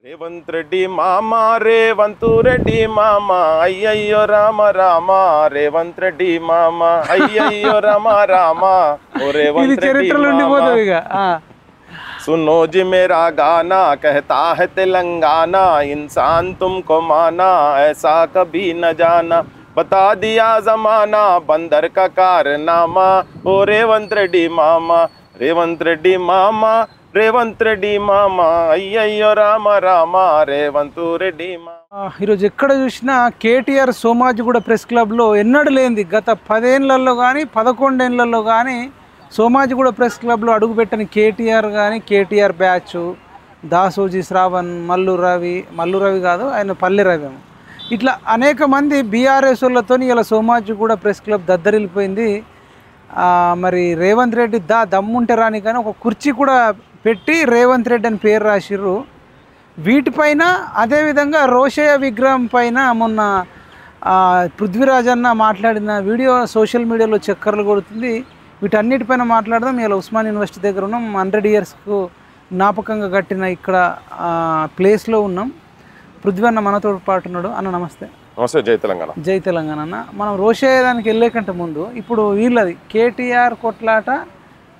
రేవంత్ రెడ్డి మామ రేవంతు రెడ్డి మామ అయ్యయ్యో రామ రామ రేవంత్ రెడ్డి మామ అయ్యయ్యో రామ రామ ఓ రేవంత్ రెడ్డి మామ सुनो जी मेरा गाना कहता है तेलंगाना इंसान तुमको माना ऐसा कभी न जाना बता दिया जमाना बंदर का कारनामा ओ रेवंत रेड्डी मामा रेवंत रेड्डी मामा రేవంత్ రెడ్డి మామ అయ్యయ్యో రామ రామ రేవంత్ రెడ్డి మామ. ఈరోజు ఎక్కడ చూసినా కేటీఆర్ సోమాజిగూడ ప్రెస్ క్లబ్లో ఎన్నడూ లేనిది గత 10 ఏళ్లలో కానీ 11 ఏళ్లలో కానీ సోమాజిగూడ ప్రెస్ క్లబ్లో అడుగుపెట్టని కేటీఆర్ కానీ కేటీఆర్ బ్యాచ్ దాసోజీ శ్రావణ్ మల్లు రవి కాదు ఆయన పల్లె రవి ఇట్లా అనేక మంది బీఆర్ఎస్ వాళ్ళతో ఇలా సోమాజిగూడ ప్రెస్ క్లబ్ దద్దరిల్లిపోయింది. మరి రేవంత్ రెడ్డి దమ్ముంటే రాని కానీ ఒక కుర్చీ కూడా పెట్టి రేవంత్ రెడ్డి అని పేరు రాసిర్రు. వీటిపైన అదేవిధంగా రోషయ్య విగ్రహం పైన మొన్న పృథ్వీరాజ్ అన్న మాట్లాడిన వీడియో సోషల్ మీడియాలో చక్కర్లు కొడుతుంది. వీటన్నిటిపైన మాట్లాడదాం. ఇలా ఉస్మాన్ యూనివర్సిటీ దగ్గర ఉన్నాం. 100 ఇయర్స్కు జ్ఞాపకంగా కట్టిన ఇక్కడ ప్లేస్లో ఉన్నాం. పృథ్వీ అన్న మనతో పాటు ఉన్నాడు. అన్న నమస్తే. నమస్తే. జై తెలంగాణ. జై తెలంగాణ అన్న. మనం రోషయ్య దానికి వెళ్ళే కంటే ముందు ఇప్పుడు వీళ్ళది కేటీఆర్ కొట్లాట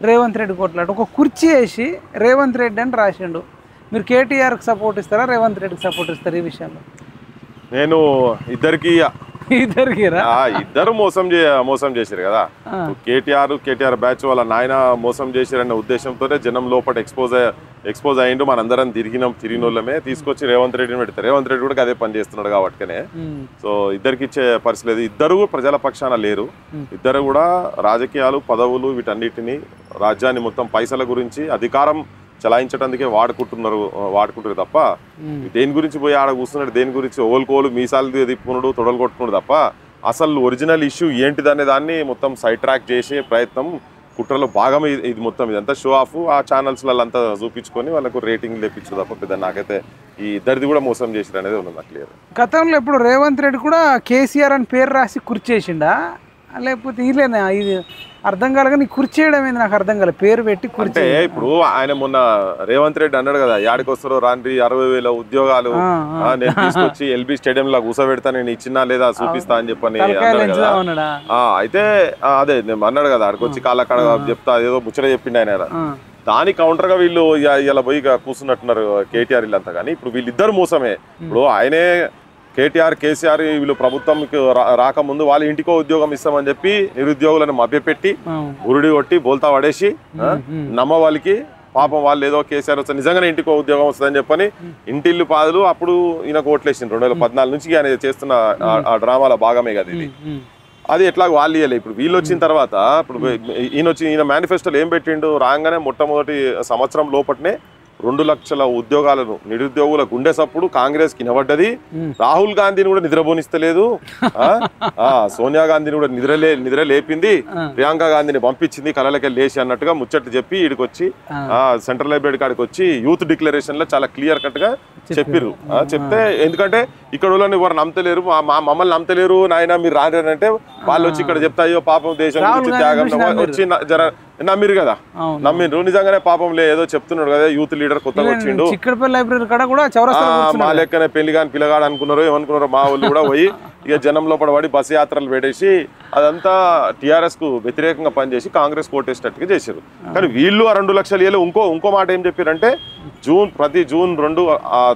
రేవంత్ రెడ్డి కొట్లాట ఒక కుర్చీ వేసి రేవంత్ రెడ్డి అని రాసిండు. మీరు కేటీఆర్కి సపోర్ట్ ఇస్తారా రేవంత్ రెడ్డికి సపోర్ట్ ఇస్తారా ఈ విషయంలో? నేను ఇద్దరు మోసం చేశారు కదా. కేటీఆర్ బ్యాచ్ వాళ్ళ నాయన మోసం చేశారనే ఉద్దేశంతోనే జనం లోపల ఎక్స్పోజ్ అయ్యిండు. మనందరం తిరిగినోళ్ళమే తీసుకొచ్చి రేవంత్ రెడ్డిని పెడతారు. రేవంత్ రెడ్డి కూడా అదే పని చేస్తున్నాడు కాబట్టినే సో ఇద్దరికి ఇచ్చే పరిస్థితి లేదు. ఇద్దరు ప్రజల పక్షాన లేరు. ఇద్దరు కూడా రాజకీయాలు పదవులు వీటన్నిటిని రాజ్యాన్ని మొత్తం పైసల గురించి అధికారం చలాయించడానికి వాడుకుంటారు తప్ప దేని గురించి పోయి ఆడ కూర్చున్నాడు, దేని గురించి ఓలుకోలు మీసాలు తిప్పుకున్నాడు, తొడలు కొట్టుకున్నాడు తప్ప అసలు ఒరిజినల్ ఇష్యూ ఏంటిదనే దాన్ని మొత్తం సైడ్ ట్రాక్ చేసే ప్రయత్నం కుట్రలో భాగమే ఇది. మొత్తం ఇదంతా షో ఆఫ్ ఆ ఛానల్స్లలో అంతా చూపించుకొని వాళ్ళకు రేటింగ్ లేపించు తప్ప పెద్ద నాకైతే ఈ ఇద్దరిది కూడా మోసం చేసారు అనేది ఉన్నది నాకు క్లియర్. గతంలో ఇప్పుడు రేవంత్ రెడ్డి కూడా కేసీఆర్ అని పేరు రాసి కుర్చేసిండా లేకపోతే ఇదేనా? ఇది అర్థం కాలేక నీ కుర్చేయడం ఏంది నాకు అర్థం కాలేదు. పేరు పెట్టి కుర్చే. ఇప్పుడు ఆయన మొన్న రేవంత్ రెడ్డి అన్నాడు కదా, యాడికి వస్తారో రాండ్రి 60,000 ఉద్యోగాలు నేను తీసుకొచ్చి ఎల్బీ స్టేడియం లా కూసబెడతా, నేను ఇచ్చినా లేదా చూపిస్తా అని చెప్పని అయితే అదే అన్నాడు కదా, ఆడికి వచ్చి కాళ్ళ కాడ చెప్తా ఏదో ముచ్చట చెప్పిండు ఆయన. దాని కౌంటర్ గా వీళ్ళు ఇలా పోయి కూర్చున్నట్టున్నారు కేటీఆర్ వీళ్ళంతా. కానీ ఇప్పుడు వీళ్ళిద్దరు మోసమే. ఇప్పుడు ఆయనే కేసీఆర్ వీళ్ళు ప్రభుత్వంకి రాకముందు వాళ్ళ ఇంటికో ఉద్యోగం ఇస్తామని చెప్పి నిరుద్యోగులను మభ్యపెట్టి గురుడి కొట్టి బోల్తా పడేసి నమ్మ వాళ్ళకి పాపం వాళ్ళు ఏదో కేసీఆర్ వస్తే నిజంగానే ఇంటికో ఉద్యోగం వస్తుందని చెప్పని ఇంటిల్లు పాదులు అప్పుడు ఈయనకు ఓట్లేసింది. 2014 నుంచి ఆయన చేస్తున్న ఆ డ్రామాల భాగమే కదా ఇది. అది ఎట్లా వాళ్ళు ఇవ్వలే. ఇప్పుడు వీళ్ళు వచ్చిన తర్వాత ఇప్పుడు ఈయన మేనిఫెస్టోలో ఏం పెట్టిండు, రాగానే మొట్టమొదటి సంవత్సరం లోపట్నే 2 లక్షల ఉద్యోగాలను నిరుద్యోగుల గుండె సప్పుడు కాంగ్రెస్ కి నిలబడ్డది. రాహుల్ గాంధీని కూడా నిద్రపోనిస్తలేదు, సోనియా గాంధీని కూడా నిద్ర లేపింది, ప్రియాంక గాంధీని పంపించింది కళలకి లేచి అన్నట్టుగా ముచ్చట్టు చెప్పి ఈడికి వచ్చి సెంట్రల్ లైబ్రరీ కాడికి వచ్చి యూత్ డిక్లరేషన్ లో చాలా క్లియర్ కట్ గా చెప్పిర్రు. చెప్తే ఎందుకంటే ఇక్కడ వాళ్ళని ఎవరు నమ్మతలేరు, మమ్మల్ని నమ్మతలేరు నాయన మీరు రానంటే వాళ్ళు వచ్చి ఇక్కడ చెప్తాయో పాపం దేశం గురించి త్యాగం వచ్చి నమ్మిరు కదా, నమ్మిరు నిజంగానే పాపం ఏదో చెప్తున్నాడు కదా యూత్ లీడర్ కొత్తగా వచ్చిండు. మా లెక్కనే పెళ్లి కాని పిల్లగాడు అనుకున్నారు ఏమనుకున్నారు మా వాళ్ళు కూడా పోయి ఇక జనంలో పడి బస్సు యాత్రలు పెట్టేసి అదంతా టీఆర్ఎస్ కు వ్యతిరేకంగా పనిచేసి కాంగ్రెస్ కోటేసేటట్టుగా చేశారు. కానీ వీళ్ళు ఆ 2 లక్షలు ఏళ్ళు ఇంకో మాట ఏం చెప్పారంటే ప్రతి జూన్ 2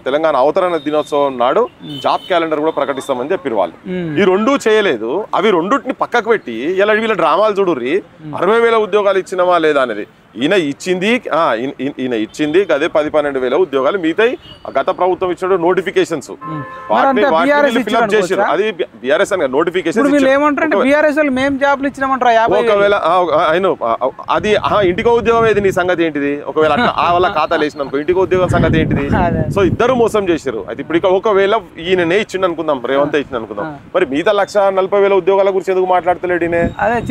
తెలంగాణ అవతరణ దినోత్సవం నాడు జాబ్ క్యాలెండర్ కూడా ప్రకటిస్తామని చెప్పారు వాళ్ళు. ఈ 2 చేయలేదు. అవి 2టిని పక్కకు పెట్టి ఇలా వీళ్ళ డ్రామాలు చూడుర్రి 60,000 ఉద్యోగాలు ఇచ్చినవా లేదా అనేది. ఈయన ఇచ్చింది అదే 10-12,000 ఉద్యోగాలు. మిగతాయి గత ప్రభుత్వం ఇచ్చిన నోటిఫికేషన్స్ ఫిల్అప్ చేశారు. అది బీఆర్ఎస్ అని నోటిఫికేషన్. ఒకవేళ అది ఇంటికో ఉద్యోగం ఏది నీ సంగతి ఏంటిది? ఒకవేళ వాళ్ళ ఖాతాలు వేసిన అనుకో ఇంటికో ఉద్యోగం సంగతి ఏంటిది? సో ఇద్దరు మోసం చేశారు. అయితే ఇప్పుడు ఒకవేళ ఈయననే ఇచ్చిండు అనుకుందాం, రేవంత్ ఇచ్చింది అనుకుందాం, మరి మిగతా 140,000 ఉద్యోగాల గురించి ఎందుకు మాట్లాడతలేడు?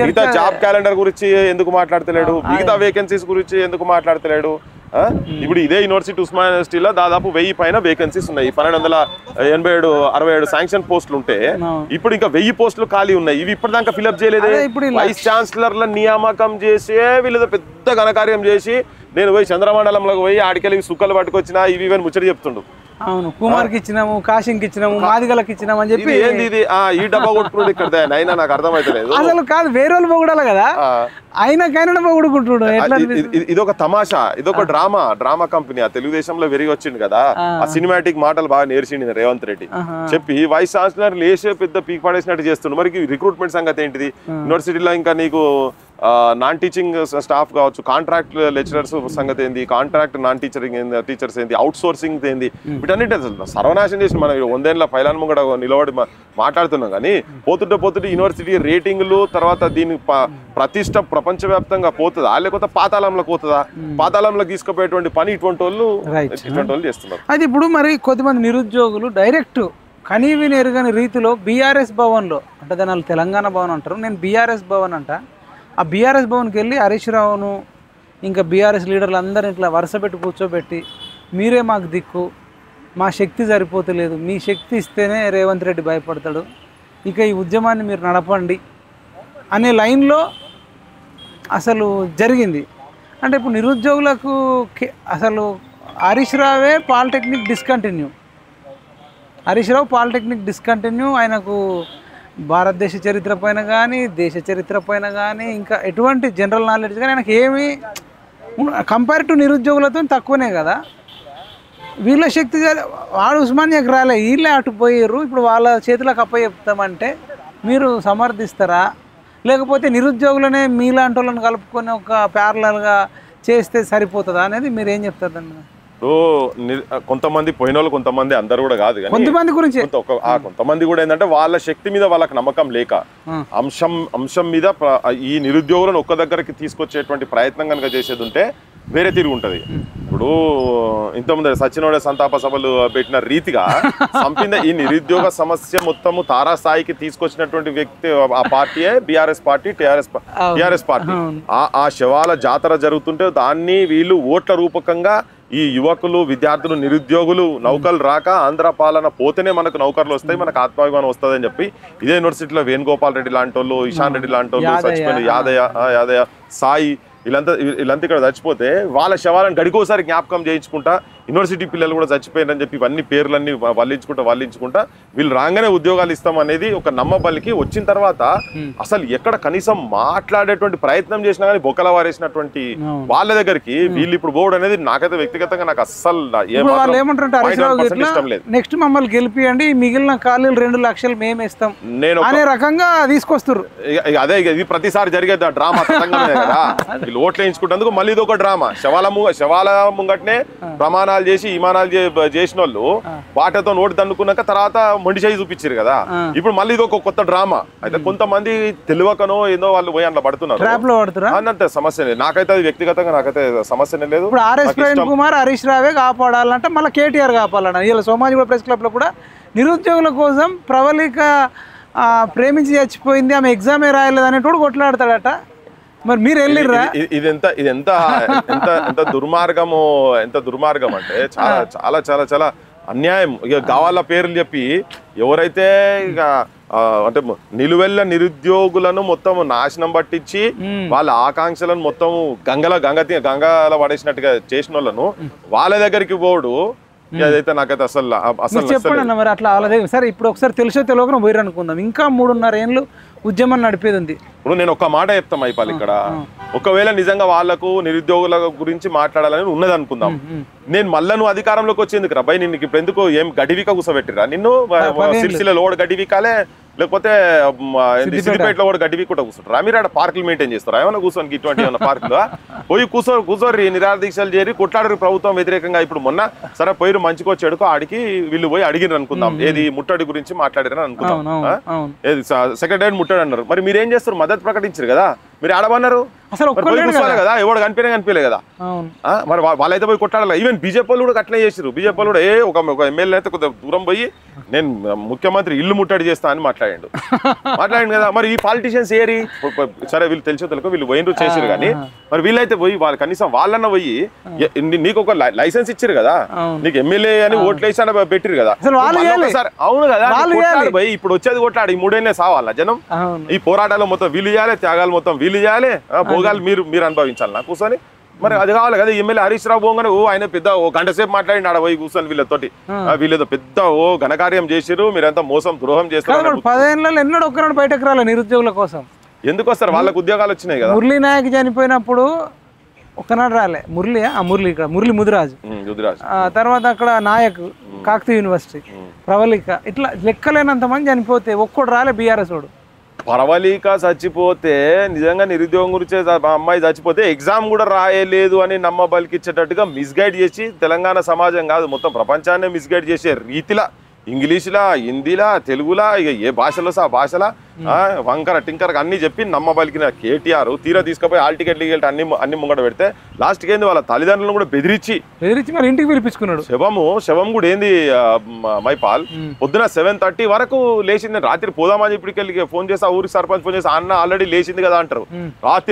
మిగతా జాబ్ క్యాలెండర్ గురించి ఎందుకు మాట్లాడతలేడు? మిగతా వేకెన్సీస్ గురించి ఎందుకు మాట్లాడతలేడు? ఇప్పుడు ఇదే యూనివర్సిటీ ఉస్మాన్ యూనివర్సిటీలో దాదాపు 1000 పైన వేకెన్సీస్ ఉన్నాయి. 1287 శాంక్షన్ పోస్టులు ఉంటే ఇప్పుడు ఇంకా 1000 పోస్టులు ఖాళీ ఉన్నాయి. ఇవి ఇప్పటిదాకా ఫిల్అప్ చేయలేదే. వైస్ ఛాన్సలర్ల నియామకం చేసి వీళ్ళతో పెద్ద ఘనకార్యం చేసి నేను పోయి చంద్రమండలంలోకి పోయి ఆడికెళ్ళి సుక్కలు పట్టుకొచ్చినా ఇవి ముచ్చట చెప్తుండు. అవును, కుమార్కి ఇచ్చినాము, కాశీంకి ఇచ్చినాము, మాదిగలకి ఇచ్చినాము అని చెప్పి ఏంది ఇది ఈ డబ్బా కొట్టుకున్నాడు ఇక్కడ అయినా నాకు అర్థమైతలేదు. అసలు కాదు, వేరే వాళ్ళు పొగడాలి కదా, ఆయనకైనా పొగుడుకుంటున్నాడు. ఎట్లా ఇదొక తమాషా, ఇదొక డ్రామా కంపెనీ. ఆ తెలుగుదేశంలో వెరిగి వచ్చింది కదా, ఆ సినిమాటిక్ మాటలు బాగా నేర్చింది రేవంత్ రెడ్డి. చెప్పి వైస్ ఛాన్సలర్ లేచే పెద్ద పీక్ పడేసినట్టు చేస్తుండు. మరి రిక్రూట్మెంట్ సంగతి ఏంటిది? యూనివర్సిటీలో ఇంకా నీకు నాన్ టీచింగ్ స్టాఫ్ కావచ్చు, కాంట్రాక్ట్ లెక్చరర్స్ సంగతి ఏంది, కాంట్రాక్ట్ నాన్ టీచర్స్ ఏంది, అవుట్ సోర్సింగ్ ఏంది, వీటన్నిటి సర్వనాశనం చేసి మనం 100 ఏళ్ళ పైలాన్ ముంగడ నిలబడి మాట్లాడుతున్నాం. కానీ పోతుంటే యూనివర్సిటీ రేటింగ్లు తర్వాత దీని ప్రతిష్ట ప్రపంచవ్యాప్తంగా పోతుందా, లేకపోతే పాతాళంలోకి పోతుందా? పాతాళంలోకి తీసుకుపోయేటువంటి పని ఇటువంటి వాళ్ళు చేస్తున్నారు. అది ఇప్పుడు మరి కొద్దిమంది నిరుద్యోగులు డైరెక్ట్ కనీవిని ఎరుగని రీతిలో బీఆర్ఎస్ భవన్లో, అంటే దాని తెలంగాణ భవన్ అంటారు, నేను బీఆర్ఎస్ భవన్ అంట, ఆ బీఆర్ఎస్ భవన్కి వెళ్ళి హరీష్ రావును ఇంకా బీఆర్ఎస్ లీడర్లు అందరిని ఇట్లా వరుస పెట్టి కూర్చోబెట్టి, మీరే మాకు దిక్కు, మా శక్తి సరిపోతలేదు, మీ శక్తి ఇస్తేనే రేవంత్ రెడ్డి భయపడతాడు, ఇక ఈ ఉద్యమాన్ని మీరు నడపండి అనే లైన్లో అసలు జరిగింది. అంటే ఇప్పుడు నిరుద్యోగులకు అసలు హరీష్ రావే పాలిటెక్నిక్ డిస్కంటిన్యూ, ఆయనకు భారతదేశ చరిత్ర పైన కానీ, దేశ చరిత్ర పైన కానీ, ఇంకా ఎటువంటి జనరల్ నాలెడ్జ్ కానీ ఆయనకి ఏమి కంపేర్ టు నిరుద్యోగులతో తక్కువనే కదా. వీళ్ళ శక్తి వాడు ఉస్మానియాకి రాలే, వీళ్ళే అటు పోయారు, ఇప్పుడు వాళ్ళ చేతులకు అప్పచెప్తామంటే మీరు సమర్థిస్తారా? లేకపోతే నిరుద్యోగులనే మీలాంటి వాళ్ళని కలుపుకొని ఒక ప్యారలల్గా చేస్తే సరిపోతుందా అనేది మీరు ఏం చెప్తారన్న? కొంతమంది పోయిన వాళ్ళు, కొంతమంది అందరు కూడా కాదు, కొంతమంది గురించి కొంతమంది కూడా ఏంటంటే వాళ్ళ శక్తి మీద వాళ్ళకి నమ్మకం లేక అంశం మీద ఈ నిరుద్యోగులను ఒక్క దగ్గరికి తీసుకొచ్చేటువంటి ప్రయత్నం కనుక చేసేది ఉంటే వేరే తిరిగి ఉంటది. ఇప్పుడు ఇంతకుముందు సచినోడే సంతాప సభలు పెట్టిన రీతిగా సంపింద ఈ నిరుద్యోగ సమస్య మొత్తము తారాస్థాయికి తీసుకొచ్చినటువంటి వ్యక్తి ఆ పార్టీయే బీఆర్ఎస్ పార్టీ, టీఆర్ఎస్ పార్టీ. ఆ శవాల జాతర జరుగుతుంటే దాన్ని వీళ్ళు ఓట్ల రూపకంగా ఈ యువకులు, విద్యార్థులు, నిరుద్యోగులు నౌకలు రాక ఆంధ్ర పాలన పోతేనే మనకు నౌకర్లు వస్తాయి, మనకు ఆత్మాభిమానం వస్తుంది అని చెప్పి ఇదే యూనివర్సిటీలో వేణుగోపాల్ రెడ్డి లాంటి వాళ్ళు, ఇషాన్ రెడ్డి లాంటి వాళ్ళు, చచ్చిపోయిన యాదయ్య, సాయి, వీళ్ళంతా ఇక్కడ చచ్చిపోతే వాళ్ళ శవాలను గడికోసారి జ్ఞాపకం చేయించుకుంటా యూనివర్సిటీ పిల్లలు కూడా చచ్చిపోయారని చెప్పి ఇవన్నీ పేర్లన్నీ వల్లించుకుంటా వీళ్ళు రాగానే ఉద్యోగాలు ఇస్తాం అనేది ఒక నమ్మబలికి వచ్చిన తర్వాత అసలు ఎక్కడ కనీసం మాట్లాడేటువంటి ప్రయత్నం చేసినా కానీ బొక్కల వారేసినటువంటి వాళ్ళ దగ్గరికి వీళ్ళు ఇప్పుడు పోవడం అనేది నాకైతే వ్యక్తిగతంగా నాకు అస్సలు ఇష్టం లేదు. నెక్స్ట్ మమ్మల్ని గెలిపియండి, మిగిలిన ఖాళీలు 2 లక్షలు మేము ఇస్తాం నేను అనే రకంగా తీసుకొస్తారు. అదే ఇది ప్రతిసారి జరిగేది డ్రామా కదా. వీళ్ళు ఓట్లు వేయించుకుంటేందుకు మళ్ళీ ఇది ఒక డ్రామా. శవాల ముంగట్నే ప్రమాణాలు చేసి ఇమానాలు చేసిన వాళ్ళు వాటితో నోటి దన్నుకున్నాక తర్వాత మొండి చేయి చూపించారు కదా. ఇప్పుడు మళ్ళీ ఇది ఒక కొత్త డ్రామా. అయితే కొంతమంది తెలియకనో ఏదో వాళ్ళు పోయి అందులో పడుతున్నారు, అన్నంత సమస్య లేదు. నాకైతే అది వ్యక్తిగతంగా నాకైతే సమస్యనే లేదు. ఇప్పుడు ఆర్ఎస్ ప్రవీణ్ కుమార్, హరీష్ రావే కాపాడాలంటే మళ్ళీ కేటీఆర్ కాపాలన్న. ఇలా సోమాజిగూడ ప్రెస్ క్లబ్ లో కూడా నిరుద్యోగుల కోసం ప్రవళిక ప్రేమించి చచ్చిపోయింది, ఆమె ఎగ్జామే రాయలేదు అనేటోడు కొట్లాడతాడట. మరి మీరు వెళ్ళిర్రా? ఇది ఎంత దుర్మార్గం అంటే చాలా చాలా చాలా చాలా అన్యాయం. ఇక కావాల పేర్లు చెప్పి ఎవరైతే ఇక అంటే నిలువెల్ల నిరుద్యోగులను మొత్తం నాశనం పట్టించి వాళ్ళ ఆకాంక్షలను మొత్తం గంగల పడేసినట్టుగా చేసిన వాళ్ళను వాళ్ళ దగ్గరికి పోడు అదైతే నాకైతే అసలు చెప్పండి అన్న. మరి అట్లా వాళ్ళదే సరే, ఇప్పుడు ఒకసారి తెలుసో తెలియకుండా పోయిరు అనుకుందాం, ఇంకా 3.5 ఏళ్ళు ఉద్యమం నడిపేది ఉంది. ఇప్పుడు నేను ఒక మాట చెప్తాం అయిపోయి ఇక్కడ, ఒకవేళ నిజంగా వాళ్లకు నిరుద్యోగుల గురించి మాట్లాడాలని ఉన్నది అనుకుందాం, నేను మళ్ళా నువ్వు అధికారంలోకి వచ్చేందుకు రా భయ్, నిన్ను ఇప్పుడు ఎందుకు ఏం గడివిక కూసబెట్టిరా? నిన్ను సిరిసిల్లలో కూడా గడివికాలే, లేకపోతే సిద్దిపేటలో కూడా గడ్డి కూడా కూర్చుంటారు. మీరు ఆడ పార్కులు మెయింటైన్ చేస్తారు, ఏమైనా కూర్చొని ఇటువంటి ఏమైనా పార్కులు పోయి కూర్చోరు నిరాహార దీక్షలు చేరి కొట్లాడరు ప్రభుత్వం వ్యతిరేకంగా. ఇప్పుడు మొన్న సరే పోయి మంచిగా వచ్చాడుకో ఆడికి వీళ్ళు పోయి అడిగిరు అనుకుందాం, ఏది ముట్టడి గురించి మాట్లాడారని అనుకుందాం, ఏది సెక్రటరీ ముట్టడి అన్నారు. మరి మీరు ఏం చేస్తారు? మద్దతు ప్రకటించారు కదా, మీరు ఆడమన్నారు కదా, ఎవడు కనిపించలే కదా. మరి వాళ్ళైతే పోయి కొట్టాలి. ఈవెన్ బీజేపీ వాళ్ళు కూడా అట్లే చేసారు. బీజేపీ వాళ్ళు ఒక ఎమ్మెల్యే అయితే కొద్దిగా దూరం పోయి నేను ముఖ్యమంత్రి ఇల్లు ముట్టడి చేస్తా అని మాట్లాడాడు కదా. మరి ఈ పాలిటిషియన్స్ ఏరి సరే వీళ్ళు తెలిసో తెలుకో వీళ్ళు పోయినరు చేసారు, కానీ మరి వీళ్ళైతే పోయి వాళ్ళు కనీసం వాళ్ళన్న పోయి నీకు ఒక లైసెన్స్ ఇచ్చారు కదా, నీకు ఎమ్మెల్యే అని ఓట్లు వేసి పెట్టిరు కదా. అవును కదా, పోయి ఇప్పుడు వచ్చేది కొట్లాడు. ఈ 3 ఏళ్ళే సావాలా జనం? ఈ పోరాటాలు మొత్తం వీళ్ళు చేయాలి, త్యాగాలు మొత్తం వీళ్ళు చేయాలి, భోగాలు మీరు అనుభవించాలి. నా కూర్చొని మరి అది కావాలి కదా. ఎమ్మెల్యే హరీష్ రావు పోగానే ఆయన పెద్ద ఓ గంట సేపు మాట్లాడి ఆడ పోయి కూర్చొని వీళ్ళతోటి వీళ్ళతో పెద్ద ఘనకార్యం చేసిరు, మీరంతా మోసం ద్రోహం చేస్తారు. 10 ఏళ్ళలో ఎన్నడూ ఒక్కనాడు బయటకు రాలే నిరుద్యోగుల కోసం. ఎందుకు వస్తారు? వాళ్ళకు ఉద్యోగాలు వచ్చినాయి కదా. మురళీ నాయక్ చనిపోయినప్పుడు ఒక్కనాడు రాలే. మురళి ఇక్కడ మురళి ముదిరాజు, తర్వాత అక్కడ నాయక్ కాకతీయ యూనివర్సిటీ, ప్రవళిక, ఇట్లా లెక్కలేనంత మంది చనిపోతే ఒక్కడు రాలే బీఆర్ఎస్ వాడు. ప్రవళిక చచ్చిపోతే నిజంగా నిరుద్యోగం గురించి అమ్మాయి చచ్చిపోతే ఎగ్జామ్ కూడా రాయలేదు అని నమ్మబలికిచ్చేటట్టుగా మిస్గైడ్ చేసి తెలంగాణ సమాజం కాదు మొత్తం ప్రపంచాన్ని మిస్గైడ్ చేసే రీతిలా ఇంగ్లీష్లా, హిందీలా, తెలుగులా, ఇక ఏ భాషలో ఆ భాషలా వంకర టింకర అన్ని చెప్పి నమ్మబలికిన కేటీఆర్ తీరా తీసుకుపోయి హాల్ టికెట్లు అన్ని ముంగట పెడితే లాస్ట్కి ఏంది వాళ్ళ తల్లిదండ్రులను కూడా బెదిరించి మరి ఇంటికి పిలిపించుకున్నాడు. శవం కూడా ఏంది మైపాల్ పొద్దున 7:30 వరకు లేచింది. రాత్రి పోదామని ఇప్పటికెళ్ళి ఫోన్ చేసి ఊరికి సర్పంచ్ ఫోన్ చేసి అన్న ఆల్రెడీ లేచింది కదా అంటారు.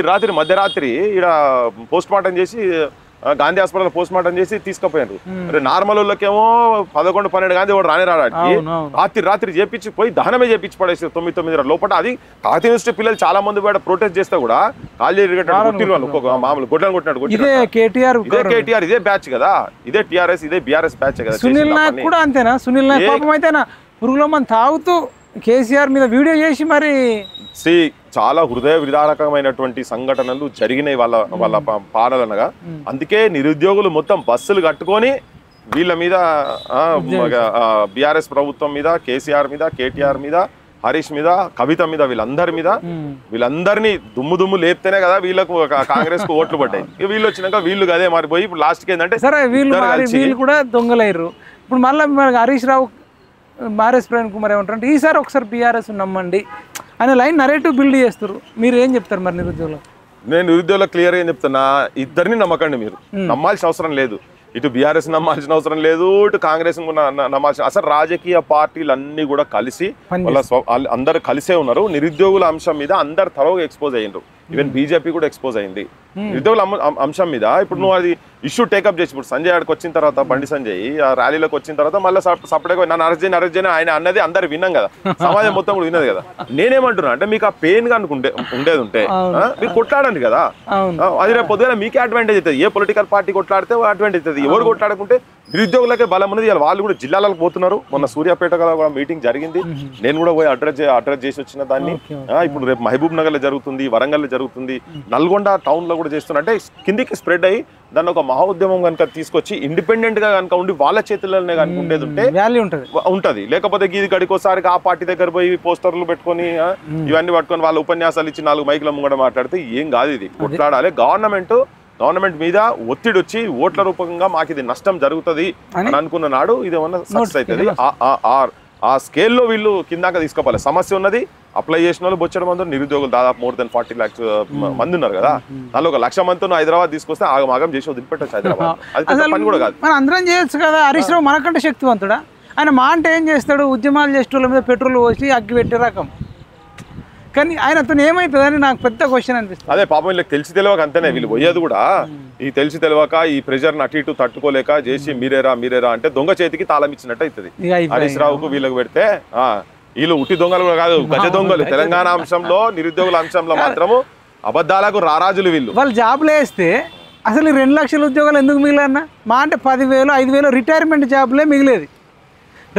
రాత్రి మధ్యరాత్రి ఇక్కడ పోస్ట్ మార్టం చేసి గాంధీ హాస్పిటల్ పోస్ట్ మార్టం చేసి తీసుకుపోయారు. నార్మల్ వాళ్ళకేమో 11-12 గాంధీ వాడు రానికి రాత్రి చేపించి పోయి దహనమే చేపించి పడేసి 9 లోపల. అది కాకతీయ యూనివర్సిటీ పిల్లలు చాలా మంది బయట ప్రొటెస్ట్ చేస్తే కూడా మామూలు గొడ్డలు కొట్టినట్టు. ఇదే కేటీఆర్ ఇదే బ్యాచ్ కదా, ఇదే టీఆర్ఎస్ ఇదే బీఆర్ఎస్ బ్యాచ్ కదా. సునీల్ నాయక్ కూడా అంతేనా? సునీల్ నాయక్ పాపం అయితేనా పురుగులో మనం తాగుతూ కేసీఆర్ మీద వీడియో చేసి మరి చాలా హృదయ విదారకమైనటువంటి సంఘటనలు జరిగినాయి వాళ్ళ పాలనగా. అందుకే నిరుద్యోగులు మొత్తం బస్సులు కట్టుకొని వీళ్ళ మీద బీఆర్ఎస్ ప్రభుత్వం మీద, కేసీఆర్ మీద, కేటీఆర్ మీద, హరీష్ మీద, కవిత మీద, వీళ్ళందరినీ దుమ్ము లేపితేనే కదా వీళ్ళకు కాంగ్రెస్ కు ఓట్లు పడ్డాయి. వీళ్ళు వచ్చినాక వీళ్ళు అదే మారిపోయి ఇప్పుడు లాస్ట్కి ఏంటంటే సరే వీళ్ళు కూడా దొంగలయ్యారు. ఇప్పుడు మళ్ళీ హరీష్ రావు ఆర్ఎస్ ప్రవీణ్ కుమార్ ఏమంటారంటే ఈసారి ఒకసారి బీఆర్ఎస్ నమ్మండి అనే లైన్ నరేటివ్ బిల్డ్ చేస్తారు. మీరు ఏం చెప్తారు మరి నిరుద్యోగులు? నేను నిరుద్యోగులకు క్లియర్ ఏం చెప్తున్నా, ఇద్దరిని నమ్మకండి. మీరు నమ్మాల్సిన అవసరం లేదు. ఇటు బీఆర్ఎస్ నమ్మాల్సిన అవసరం లేదు, ఇటు కాంగ్రెస్ నమ్మాల్సిన. అసలు రాజకీయ పార్టీలు అన్ని కూడా కలిసి అందరు కలిసే ఉన్నారు. నిరుద్యోగుల అంశం మీద అందరు తరవుగా ఎక్స్పోజ్ అయ్యిండ్రు. ఈవెన్ బీజేపీ కూడా ఎక్స్పోజ్ అయింది నిరుద్యోగుల అంశం మీద. ఇప్పుడు నువ్వు అది ఇష్యూ టేకప్ చేసి ఇప్పుడు సంజయ్ ఆడికి వచ్చిన తర్వాత, బండి సంజయ్ ఆ ర్యాలీలోకి వచ్చిన తర్వాత మళ్ళీ సపరేట్గా నన్ను అరెస్ట్ చేయని ఆయన అన్నది అందరు విన్నాం కదా, సమాజం మొత్తం కూడా విన్నది కదా. నేనేమంటున్నా అంటే మీకు ఆ పెయిన్ గా ఉండేది ఉంటే మీరు కొట్లాడండి కదా. అది రేపు పొద్దున మీకే అడ్వాంటేజ్ అవుతుంది. ఏ పొలిటికల్ పార్టీ కొట్లాడితే అడ్వాంటేజ్ అవుతుంది. ఎవరు కొట్లాడుకుంటే నిరుద్యోగులకే బలం ఉన్నది. వాళ్ళు కూడా జిల్లాలకు పోతున్నారు. మొన్న సూర్యాపేట కూడా మీటింగ్ జరిగింది, నేను కూడా పోయి అడ్రస్ చేసి వచ్చిన దాన్ని. ఇప్పుడు రేపు మహబూబ్ నగర్ లో జరుగుతుంది, వరంగల్ జరుగుతుంది, నల్గొండ టౌన్ లో కూడా చేస్తున్నారు. అంటే కిందికి స్ప్రెడ్ అయ్యి దాన్ని ఒక మహా ఉద్యమం కనుక తీసుకొచ్చి ఇండిపెండెంట్ గా కనుక ఉండి వాళ్ళ చేతుల్లోనే కనుక ఉండేది ఉంటే ఉంటది. లేకపోతే గీది గడికోసారికి ఆ పార్టీ దగ్గర పోయి పోస్టర్లు పెట్టుకొని ఇవన్నీ పట్టుకొని వాళ్ళ ఉపన్యాసాలు ఇచ్చి 4 మైకుల ముంగడ మాట్లాడితే ఏం కాదు. ఇది కొట్లాడాలి. గవర్నమెంట్ మీద ఒత్తిడి వచ్చి ఓట్ల రూపంగా మాకు ఇది నష్టం జరుగుతుంది అని అనుకున్న నాడు ఇదేమన్నా సక్సెస్ అవుతుంది. ఆ స్కేల్లో వీళ్ళు కిందాక తీసుకోవాలి. సమస్య ఉన్నది. అప్లై చేసిన వాళ్ళు బొచ్చడం మంది నిరుద్యోగులు దాదాపు more than 40 lakhs మంది ఉన్నారు కదా. దానిలో 1 లక్ష మందితో హైదరాబాద్ తీసుకొస్తే ఆగమాగం చేసి వదిలిపెట్టచ్చు హైదరాబాద్. అది పెద్ద పని కూడా కాదు. మనం అందరం చేయొచ్చు కదా. హరీష్ రావు మనకంటే శక్తివంతుడా? ఆయన మా అంటే ఏం చేస్తాడు? ఉద్యమాలు చేసేటోళ్ళ మీద పెట్రోల్ పోసి అగ్గి పెట్టే రకం. కానీ ఆయనతో ఏమవుతుందని నాకు పెద్ద క్వశ్చన్ అనిపిస్తుంది. అదే పాపం వీళ్ళకి తెలిసి తెలియక అంతేనే వీళ్ళు పోయేది కూడా. ఈ తెలిసి తెలియక ఈ ప్రెషర్ అటు ఇటు తట్టుకోలేక చేసి మీరేరా అంటే దొంగ చేతికి తాళం ఇచ్చినట్టు అవుతుంది. హరీష్ రావుకు వీళ్ళకి పెడితే వీళ్ళు ఉట్టి దొంగలు కూడా కాదు, గజ దొంగలు. తెలంగాణ అంశంలో నిరుద్యోగుల అంశంలో మాత్రము అబద్ధాలకు రారాజులు వీళ్ళు. వాళ్ళు జాబ్లు వేస్తే అసలు 2 లక్షల ఉద్యోగాలు ఎందుకు మిగిలిన? మా అంటే 10,000 5,000 రిటైర్మెంట్ జాబ్లే మిగిలేది.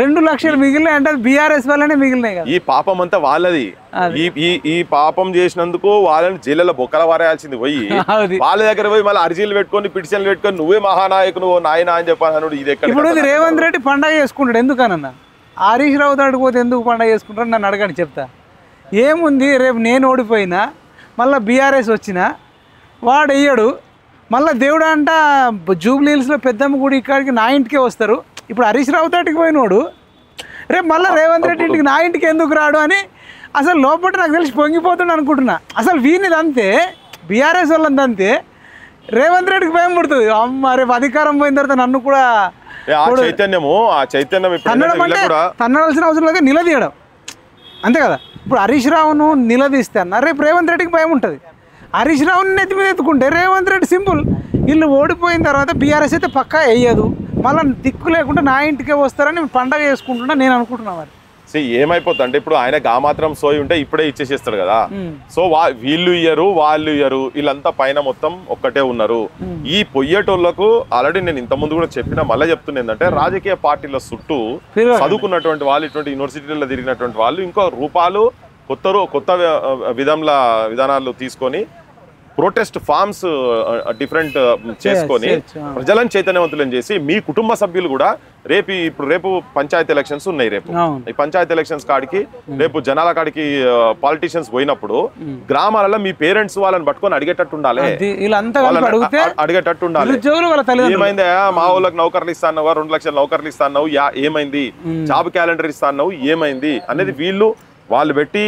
2 లక్షలు మిగిలినాయి అంటే బీఆర్ఎస్ వల్లనే మిగిలినాయి కదా. ఈ పాపం అంతా వాళ్ళది. ఈ పాపం చేసినందుకు వాళ్ళని జైల్లో బొక్కల వారేయాల్సింది పోయి వాళ్ళ దగ్గర పోయి మళ్ళీ అర్జీలు పెట్టుకొని పిటిషన్లు పెట్టుకొని నువ్వే మహానాయకుడు నాయన అని చెప్పాను. ఇది ఎక్కడ? ఇప్పుడు రేవంత్ రెడ్డి పండగ చేసుకుంటాడు ఎందుకనన్నా? హరీష్ రావు అడిగిపోతే ఎందుకు పండగ చేసుకుంటారు నన్ను అడగండి, చెప్తా. ఏముంది, రేపు నేను ఓడిపోయినా మళ్ళీ బీఆర్ఎస్ వచ్చినా వాడు వెయ్యడు. మళ్ళీ దేవుడు అంట జూబ్లీ హిల్స్లో పెద్దమ్మ గుడి ఇక్కడికి నా ఇంటికే వస్తారు. ఇప్పుడు హరీష్ రావు తోటికి పోయినోడు రేపు మళ్ళీ రేవంత్ రెడ్డి ఇంటికి నా ఇంటికి ఎందుకు రాడు అని అసలు లోపల నాకు తెలిసి పొంగిపోతుండ అనుకుంటున్నా. అసలు వీనిది అంతే, బీఆర్ఎస్ వాళ్ళది అంతే. రేవంత్ రెడ్డికి భయం పుడుతుంది. అమ్మ రేపు అధికారం పోయిన తర్వాత నన్ను కూడా తన్నడాల్సిన అవసరం లేదు, నిలదీయడం అంతే కదా. ఇప్పుడు హరీష్ రావును నిలదీస్తే అన్న రేపు రేవంత్ రెడ్డికి భయం ఉంటుంది. హరీష్ రావుని నెత్తి మీద ఎత్తుకుంటే రేవంత్ రెడ్డి సింపుల్. వీళ్ళు ఓడిపోయిన తర్వాత బీఆర్ఎస్ అయితే పక్కా వేయదు. మళ్ళీ దిక్కు లేకుండా నా ఇంటికే వస్తారని పండగ చేసుకుంటున్నా నేను అనుకుంటున్నా. మరి ఏమైపోతుంది అంటే ఇప్పుడు ఆయనకు ఆ మాత్రం సోయి ఉంటే ఇప్పుడే ఇచ్చేసేస్తాడు కదా. సో వీళ్ళు ఇయ్యరు వాళ్ళు ఇయ్యరు, వీళ్ళంతా పైన మొత్తం ఒక్కటే ఉన్నారు. ఈ పొయ్యేటోళ్లకు ఆల్రెడీ నేను ఇంత ముందు కూడా చెప్పిన, మళ్ళీ చెప్తున్నా ఏంటంటే రాజకీయ పార్టీల చుట్టూ చదువుకున్నటువంటి వాళ్ళు, ఇటువంటి యూనివర్సిటీలలో తిరిగినటువంటి వాళ్ళు ఇంకో రూపాలు కొత్త విధానాలు తీసుకొని ప్రొటెస్ట్ ఫార్మ్స్ డిఫరెంట్ చేసుకొని ప్రజలను చైతన్యవంతులను చేసి మీ కుటుంబ సభ్యులు కూడా రేపు పంచాయతీ ఎలక్షన్స్ ఉన్నాయి. రేపు ఈ పంచాయతీ ఎలక్షన్స్ కాడికి రేపు జనాల కాడికి పాలిటీషియన్స్ పోయినప్పుడు గ్రామాలలో మీ పేరెంట్స్ వాళ్ళని పట్టుకొని అడిగేటట్టు ఉండాలి, అడిగేటట్టు ఉండాలి. ఏమైందా మా ఊళ్ళకి నౌకర్లు ఇస్తా అన్నావా, 2 లక్షల నౌకర్లు ఇస్తా అన్నావు, ఏమైంది, జాబ్ క్యాలెండర్ ఇస్తా అన్నావు, ఏమైంది అనేది వాళ్ళు పెట్టి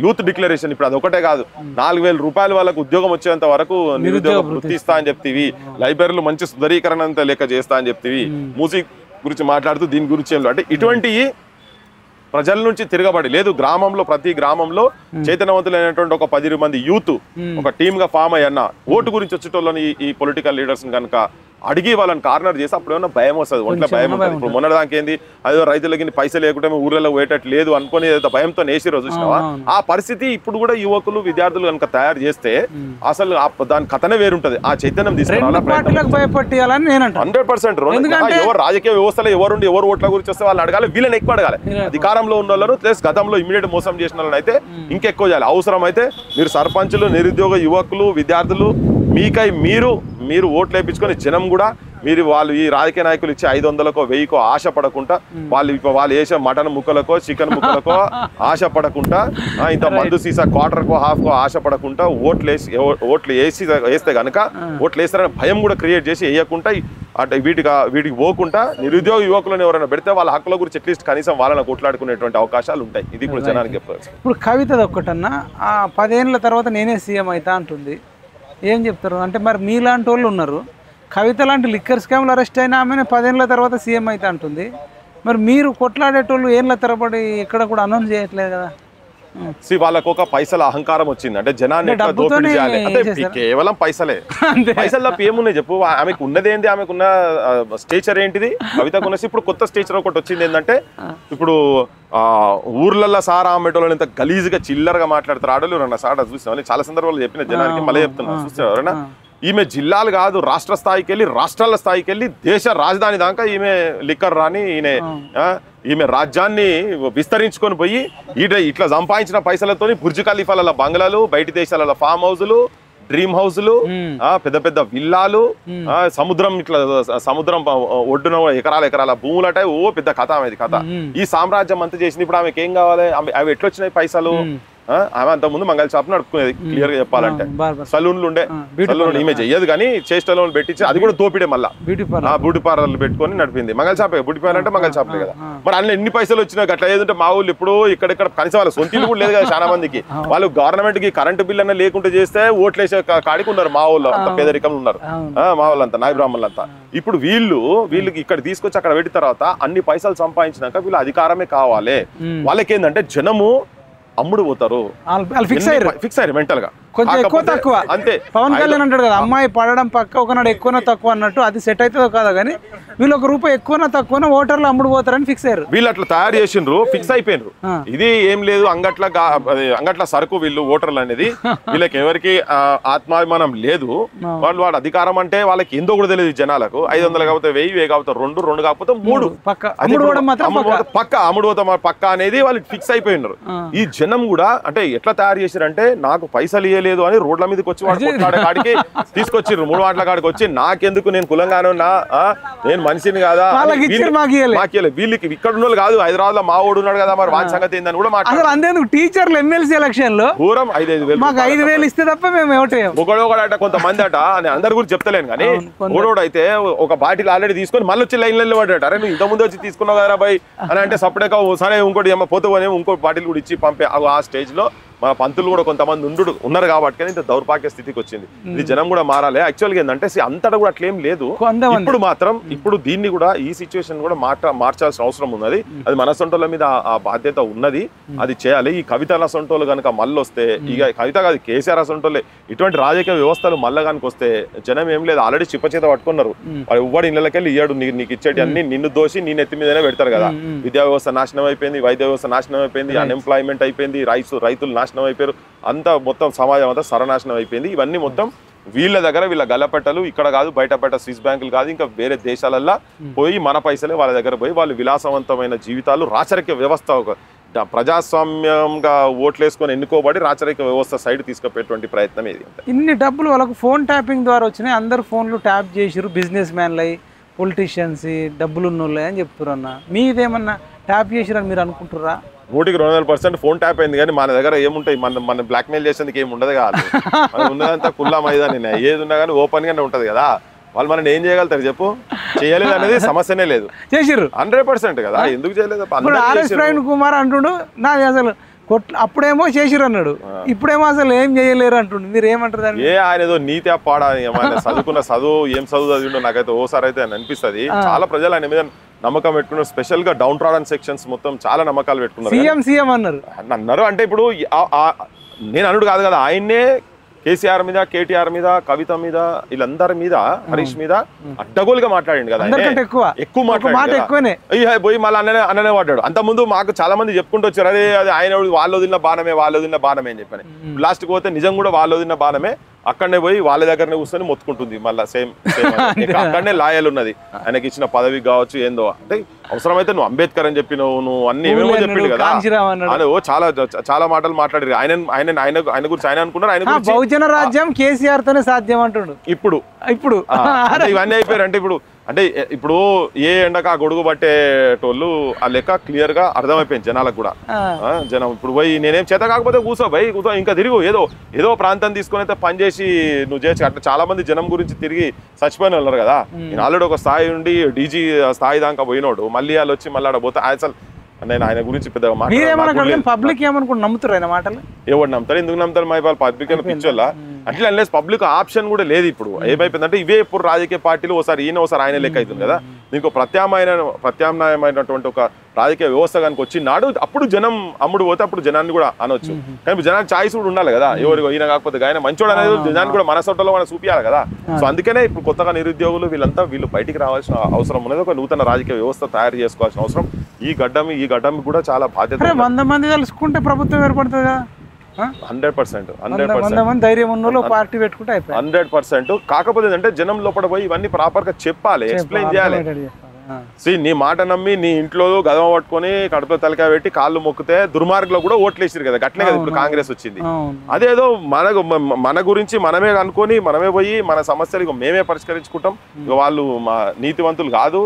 యూత్ డిక్లరేషన్. ఇప్పుడు అది ఒకటే కాదు, 4,000 రూపాయలు వాళ్ళకు ఉద్యోగం వచ్చేంత వరకు నిరుద్యోగ వృత్తి ఇస్తా అని చెప్తీవి, లైబ్రరీలు మంచి సుందరీకరణ అంతా లెక్క చేస్తా అని చెప్తీవి, మ్యూజిక్ గురించి మాట్లాడుతూ దీని గురించి అంటే ఇటువంటి ప్రజల నుంచి తిరగబడి లేదు. గ్రామంలో ప్రతి గ్రామంలో చైతన్యవంతులైనటువంటి ఒక 10 మంది యూత్ ఒక టీమ్ గా ఫామ్ అయ్యన్న ఓటు గురించి వచ్చేటోళ్ళని ఈ పొలిటికల్ లీడర్స్ కనుక అడిగి వాళ్ళని కార్నర్ చేసి అప్పుడు ఏమన్నా భయం వస్తుంది, ఒంట్లో భయం ఉంటుంది. ఇప్పుడు మొన్నటిదాకా ఏంది అదో రైతులకి పైసలు లేకుంటే ఊర్లలో పోయేటట్టు లేదు అనుకుని భయంతో నేసి రోజు చూసినావా, ఆ పరిస్థితి ఇప్పుడు కూడా యువకులు విద్యార్థులు కనుక తయారు చేస్తే అసలు దాని కథనే వేరుంటది. ఆ చైతన్యం తీసుకురావాలని 100%. ఎవరు రాజకీయ వ్యవస్థలో ఎవరు ఓట్ల గురించి వస్తే వాళ్ళని అడగాలి, వీళ్ళని ఎక్కువ అడగాలి. అధికారంలో ఉన్న వాళ్ళను ప్లస్ గతంలో ఇమీడియట్ మోసం చేసిన వాళ్ళని అయితే ఇంకెక్కువ చేయాలి. అవసరం అయితే మీరు సర్పంచులు, నిరుద్యోగ యువకులు, విద్యార్థులు మీకై మీరు ఓట్లు వేయించుకొని జనం కూడా వాళ్ళు ఈ రాజకీయ నాయకులు ఇచ్చే 500కో 1000కో ఆశపడకుండా వాళ్ళు వేసే మటన్ ముక్కలకో చికెన్ ముక్కలకో ఆశపడకుండా ఇంత మందు సీసా క్వార్టర్కో హాఫ్కో ఆశపడకుండా ఓట్లు వేస్తే కనుక ఓట్లు వేస్తారని భయం కూడా క్రియేట్ చేసి వేయకుండా అంటే వీటికి పోకుండా నిరుద్యోగ యువకులను ఎవరైనా పెడితే వాళ్ళ హక్కుల గురించి అట్లీస్ట్ కనీసం వాళ్ళని కొట్లాడుకునేటువంటి అవకాశాలు ఉంటాయి. ఇది ఇప్పుడు జనానికి చెప్పవచ్చు. ఇప్పుడు కవిత ఒక్కటన్నా 10 ఏళ్ళ తర్వాత నేనే సీఎం అవుతా అంటుంది, ఏం చెప్తారు? అంటే మరి మీలాంటి వాళ్ళు ఉన్నారు, కవిత లాంటి లిక్కర్ స్కామ్లు అరెస్ట్ అయినా ఆమె 10 ఏళ్ళ తర్వాత సీఎం అయితే అంటుంది. మరి మీరు కొట్లాడేటోళ్ళు ఏళ్ళ తరబడి ఎక్కడ కూడా అనౌన్స్ చేయట్లేదు కదా. వాళ్ళకు ఒక పైసల అహంకారం వచ్చింది అంటే జనాన్ని దోపిడీ చేయాలి అంటే కేవలం పైసలే. పైసలు తప్ప ఏమున్నాయి చెప్పు? ఆమెకు ఉన్నది ఏంటి? ఆమెకున్న స్టేచర్ ఏంటిది? కవితకు ఉన్న ఇప్పుడు కొత్త స్టేచర్ ఒకటి వచ్చింది ఏంటంటే ఇప్పుడు ఊర్లలో సారా అమ్మేటోళ్ళని ఇంత గలీజ్గా చిల్లరగా మాట్లాడతారు ఆడలు. ఎవరన్నా సారా చూసినా చాలా సందర్భాలు చెప్పిన జనానికి మళ్ళీ చెప్తున్నా చూసిన ఎవరైనా ఈమె జిల్లాలు కాదు రాష్ట్ర స్థాయికి వెళ్ళి రాష్ట్రాల స్థాయికి వెళ్ళి దేశ రాజధాని దాకా ఈమె లిక్కర్ రాని ఈమె రాజ్యాన్ని విస్తరించుకొని పోయి ఇట్లా సంపాదించిన పైసలతోని బుర్జ్ ఖలీఫాల బంగ్లాలు, బయటి దేశాల ఫామ్ హౌజులు, డ్రీమ్ హౌజులు, పెద్ద పెద్ద విల్లాలు, సముద్రం ఒడ్డున ఎకరాల భూములు అంటే పెద్ద కథ ఆమెది కథ. ఈ సామ్రాజ్యం అంతా చేసింది. ఇప్పుడు ఆమెకి ఏం కావాలి? అవి ఎట్లొచ్చినాయి పైసలు? ఆమె అంత ముందు మంగళ షాప్ నడుపుకునేది క్లియర్ గా చెప్పాలంటే. సలూన్లు ఉండే, సలూన్ ఈమె చెయ్యదు కానీ చేస్టలో పెట్టించి అది కూడా దోపిడే. మళ్ళీ బ్యూటీ పార్లర్లు పెట్టుకొని నడిపింది. మంగళ షాపే, బ్యూటీ పార్లర్ అంటే మంగళ షాపే కదా. మరి అన్ని ఎన్ని పైసలు వచ్చినాయి అట్లా ఏదంటే మా ఊళ్ళు ఇప్పుడు ఇక్కడ కనీసం వాళ్ళ సొంతలు కూడా లేదు కదా చాలా మందికి. వాళ్ళు గవర్నమెంట్ కి కరెంటు బిల్ అన్న లేకుండా చేస్తే ఓట్లు వేసే కాడికి ఉన్నారు మా ఊళ్ళో, అంత పేదరికం ఉన్నారు మా వాళ్ళంతా, నాయ బ్రాహ్మణులంతా. ఇప్పుడు వీళ్ళకి ఇక్కడ తీసుకొచ్చి అక్కడ పెట్టిన తర్వాత అన్ని పైసలు సంపాదించినాక వీళ్ళు అధికారమే కావాలి. వాళ్ళకి ఏంటంటే జనము అమ్ముడు పోతారు, ఫిక్స్ అయ్యారు మెంటల్ గా. కొంచెం ఎక్కువ తక్కువ అంతే. పవన్ కళ్యాణ్ అంటాడు కదా, అమ్మాయి పడడం పక్క ఒకనాడు ఎక్కువనో తక్కువ అన్నట్టు. అది సెట్ అవుతుందో కాదా కానీ వీళ్ళు ₹1 ఎక్కువనో తక్కువనో ఓటర్లు అమ్ముడు పోతారని ఫిక్స్ అయ్యారు. వీళ్ళు అట్లా తయారు చేసిండ్రు, ఫిక్స్ అయిపోయినరు. ఇది ఏం లేదు అంగట్ల సరుకు వీళ్ళు ఓటర్లు అనేది. వీళ్ళకి ఎవరికి ఆత్మాభిమానం లేదు. వాడు అధికారం అంటే వాళ్ళకి ఎంతో కూడా తెలియదు జనాలకు. 500 కాకపోతే 1000 కాకపోతే 2 కాకపోతే 3 పక్క అమ్ముడు పోతాం పక్క అనేది వాళ్ళకి ఫిక్స్ అయిపోయినారు. ఈ జనం కూడా అంటే ఎట్లా తయారు చేశారంటే నాకు పైసలు లేదు అని రోడ్ల మీదకి వచ్చి వాడు కొట్లాడే కాడికి తీసుకొచ్చిర్రు. 3 మాటల కాడికి వచ్చి నాకెందుకు, నేను కులంగానే ఉన్నా, నేను మనిషిని కాదా, వీళ్ళకి ఇక్కడ ఉన్న వాళ్ళు కాదు, హైదరాబాద్ లో మా ఓడు ఉన్నాడు కదా మరి వాని సంగతి ఏందని కూడా మాట్లాడారు. టీచర్లు ఎమ్మెల్సీ ఎలక్షన్ లో దూరం 5,000 ఇస్తే తప్ప మేము ఒకడొకడట కొంతమంది అట అని అందరి గురించి చెప్తలేను కానీ ఒకడోడైతే ఒక బాటిల్ ఆల్రెడీ తీసుకొని మళ్ళీ వచ్చి లైన్లలో పడ్డాట. అరే నువ్వు ఇంత ముందు వచ్చి తీసుకున్నావు కదా బాయ్ అని అంటే సపరేట్గా సరే ఇంకోటి పోతే ఇంకో బాటిల్ కూడా ఇచ్చి పంపే ఆ స్టేజ్ లో మన పంతులు కూడా కొంతమంది ఉన్నారు కాబట్టి ఇంత దౌర్భాగ్య స్థితికి వచ్చింది. ఇది జనం కూడా మారాలి. యాక్చువల్గా ఏంటంటే అంతటా కూడా అట్లేం లేదు. ఇప్పుడు మాత్రం ఇప్పుడు దీన్ని కూడా ఈ సిచ్యువేషన్ కూడా మార్చాల్సిన అవసరం ఉన్నది. అది మన సొంటోళ్ళ మీద ఆ బాధ్యత ఉన్నది, అది చేయాలి. ఈ కవితల సొంటోళ్ళు కనుక మళ్ళీ వస్తే, ఇక కవిత కాదు కేసీఆర్ సొంటోళ్ళే ఇటువంటి రాజకీయ వ్యవస్థలు మళ్ళా కనుక వస్తే జనం ఏం లేదు, ఆల్రెడీ చిప్పచేత పట్టుకున్నారు. ఎవ్వడు ఇళ్ళకెళ్ళి ఇయ్యాడు, నీకు ఇచ్చేటి అన్ని నిన్ను దోసి నీ నెత్తి మీదనే పెడతారు కదా. విద్యా వ్యవస్థ నాశనం అయిపోయింది, వైద్య వ్యవస్థ నాశనం అయిపోయింది, అన్ఎంప్లాయ్మెంట్ అయిపోయింది, రైతులు నాశనం అయిపోయారు, అంతా మొత్తం సమాజం అంతా సర్వనాశనం అయిపోయింది. ఇవన్నీ మొత్తం వీళ్ళ దగ్గర వీళ్ళ గల్లపెట్టలు, ఇక్కడ కాదు బయట స్విస్ బ్యాంకులు కాదు, ఇంకా వేరే దేశాలల్లో పోయి మన పైసలే వాళ్ళ దగ్గర పోయి వాళ్ళు విలాసవంతమైన జీవితాలు, రాచరిక వ్యవస్థ ప్రజాస్వామ్యంగా ఓట్లేసుకొని ఎన్నుకోబడి రాచరిక వ్యవస్థ సైడ్ తీసుకుపోయేటువంటి ప్రయత్నం ఇది. ఇన్ని డబ్బులు వాళ్ళకు ఫోన్ ట్యాపింగ్ ద్వారా వచ్చినాయి, అందరు ఫోన్లు ట్యాప్ చేసిరు, బిజినెస్ మ్యాన్లు, పొలిటీషియన్స్, డబ్బులు ఉన్నోళ్ళే అని చెప్తున్నారు అన్న. మీదేమన్నా ట్యాప్ చేసిరని మీరు అనుకుంటుర్రా? 100% ఫోన్ ట్యాప్ అయింది, కానీ మన దగ్గర ఏముంటాయి, మన బ్లాక్మెయిల్ చేసేందుకు ఏమి ఉండదు కాదు. ఉన్నదంతా కుల్లా మైదాని, ఏది ఉన్నా కానీ ఓపెన్ గానే ఉంటది కదా. వాళ్ళు మనం ఏం చేయగలుగుతారు చెప్పు? చేయలేదు అనేది సమస్యనే లేదు, చేసిర్రు 100% కదా. ఎందుకు చేయలేదు? ప్రవీణ్ కుమార్ అంటుండు నాది అసలు అప్పుడేమో చేసిరు అన్నాడు, ఇప్పుడేమో అసలు ఏం చేయలేరు అంటుండు. మీరు ఏమంటారు? ఆయన ఏదో నీతి పాడా చదువుకున్న చదువు ఏం చదువు చదివిండో నాకైతే ఓసారి అయితే అనిపిస్తుంది. చాలా ప్రజలు ఆయన మీద నమ్మకం పెట్టుకున్నారు. స్పెషల్ గా డౌన్ ట్రాడన్ సెక్షన్స్ మొత్తం చాలా నమ్మకాలు పెట్టుకున్నారు. సీఎం అన్నారు అంటే ఇప్పుడు నేను అనుడు కాదు కదా, ఆయన్నే కేసీఆర్ మీద, కేటీఆర్ మీద, కవిత మీద, వీళ్ళందరి మీద, హరీష్ మీద అడ్డగోలుగా మాట్లాడిండు కదా. ఎక్కువ మాట్లాడి పోయి మళ్ళీ అన్ననే పడ్డాడు. అంత ముందు మాకు చాలా మంది చెప్పుకుంటూ వచ్చారు, అదే ఆయన వాళ్ళు వదిలిన బాణమే అని చెప్పని. లాస్ట్కి పోతే నిజం కూడా వాళ్ళు వదిలిన బాణమే. అక్కడనే పోయి వాళ్ళ దగ్గరనే కూర్చొని మొత్తుకుంటుంది మళ్ళీ సేమ్ అక్కడనే లాయల్ ఉన్నది. ఆయనకి ఇచ్చిన పదవి కావచ్చు ఏందో, అంటే అవసరమైతే నువ్వు అంబేద్కర్ అని చెప్పినావు, నువ్వు అన్ని ఏమేమో చెప్పిండు కదా. చాలా మాటలు మాట్లాడారు. ఆయన గురించి ఆయన అనుకున్నారు, ఆయన బహుజన రాజ్యం కేసీఆర్ తోనే సాధ్యం అంటుండు. ఇప్పుడు ఇవన్నీ అయిపోయారు. అంటే ఇప్పుడు ఏ ఎండక గొడుగు పట్టేటోళ్ళు ఆ లెక్క క్లియర్ గా అర్థమైపోయింది జనాలకు కూడా. జనం ఇప్పుడు పోయి నేనేం చేత కాకపోతే కూర్చో ఇంకా తిరుగు, ఏదో ప్రాంతం తీసుకుని అయితే పని చేసి నువ్వు చేయొచ్చు. అట్లా చాలా మంది జనం గురించి తిరిగి చచ్చిపోయిన ఉన్నారు కదా. నేను ఆల్రెడీ ఒక స్థాయి నుండి డీజీ స్థాయి దాకా పోయినోడు, మళ్ళీ వాళ్ళు వచ్చి మళ్ళీ ఆడ పోతే అసలు నేను ఆయన గురించి పెద్దగా పబ్లిక్ ఏమనుకుంటు నమ్ముతారు ఆయన మాటలు? ఎవరు నమ్ముతారు? ఎందుకు నమ్ముతారు? మా వాళ్ళు పబ్లిక్ అని పిచ్చోళ్ళ అట్లా అన్లెస్ పబ్లిక్ ఆప్షన్ కూడా లేదు. ఇప్పుడు ఏమైపోయిందంటే ఇవే ఇప్పుడు రాజకీయ పార్టీలు ఒకసారి ఈయన ఒకసారి ఆయన లెక్క అవుతుంది కదా. దీనికి ప్రత్యామ్నాయమైనటువంటి ఒక రాజకీయ వ్యవస్థ కనుక వచ్చినాడు, అప్పుడు జనం అమ్ముడు పోతే అప్పుడు జనాన్ని కూడా అనొచ్చు. కానీ జనానికి ఛాయిస్ కూడా ఉండాలి కదా, ఎవరు ఈయన కాకపోతే ఆయన మంచోడు అనేది జనాన్ని కూడా మన సొంతలో మనం చూపించాలి కదా. సో అందుకనే ఇప్పుడు కొత్తగా నిరుద్యోగులు వీళ్ళు బయటికి రావాల్సిన అవసరం ఉన్నది. ఒక నూతన రాజకీయ వ్యవస్థ తయారు చేసుకోవాల్సిన అవసరం ఈ గడ్డం కూడా చాలా బాధ్యత. 100 మంది కలుసుకుంటే ప్రభుత్వం ఏర్పడుతుంది కదా. 100% ధైర్యం ఉన్న పార్టీ పెట్టుకుంటే 100%. కాకపోతే ఏంటంటే జనం లోపల పోయి ఇవన్నీ ప్రాపర్ గా చెప్పాలి, ఎక్స్ప్లెయిన్ చేయాలి. నీ మాట నమ్మి నీ ఇంట్లో గదమ పట్టుకొని కడుపులో తలకాయ పెట్టి కాళ్ళు మొక్కితే దుర్మార్గులో కూడా ఓట్లేసారు కదా. గట్లే కదా ఇప్పుడు కాంగ్రెస్ వచ్చింది. అదేదో మన గురించి మనమే అనుకొని మనమే పోయి మన సమస్యలు మేమే పరిష్కరించుకుంటాం. వాళ్ళు మా నీతివంతులు కాదు,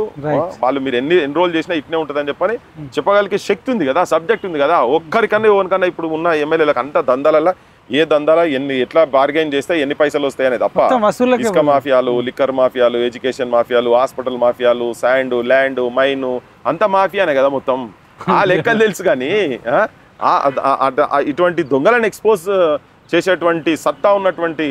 వాళ్ళు మీరు ఎన్ని ఎన్రోల్ చేసినా ఇట్నే ఉంటుందని చెప్పగలిగే శక్తి ఉంది కదా, సబ్జెక్ట్ ఉంది కదా. ఒక్కరికన్నా ఓనికన్నా ఇప్పుడు ఉన్న ఎమ్మెల్యేలకు అంతా దందాలలో ఏ దందాల ఎట్లా బార్గెన్ చేస్తే ఎన్ని పైసలు వస్తాయి అనేది తప్ప ఇసుక మాఫియాలు, లిక్కర్ మాఫియాలు, ఎడ్యుకేషన్ మాఫియాలు, హాస్పిటల్ మాఫియాలు, శాండ్, ల్యాండ్, మైన్ అంతా మాఫియానే కదా మొత్తం. ఆ లెక్కలు తెలుసు. కానీ ఇటువంటి దొంగలను ఎక్స్పోజ్ చేసేటువంటి సత్తా ఉన్నటువంటి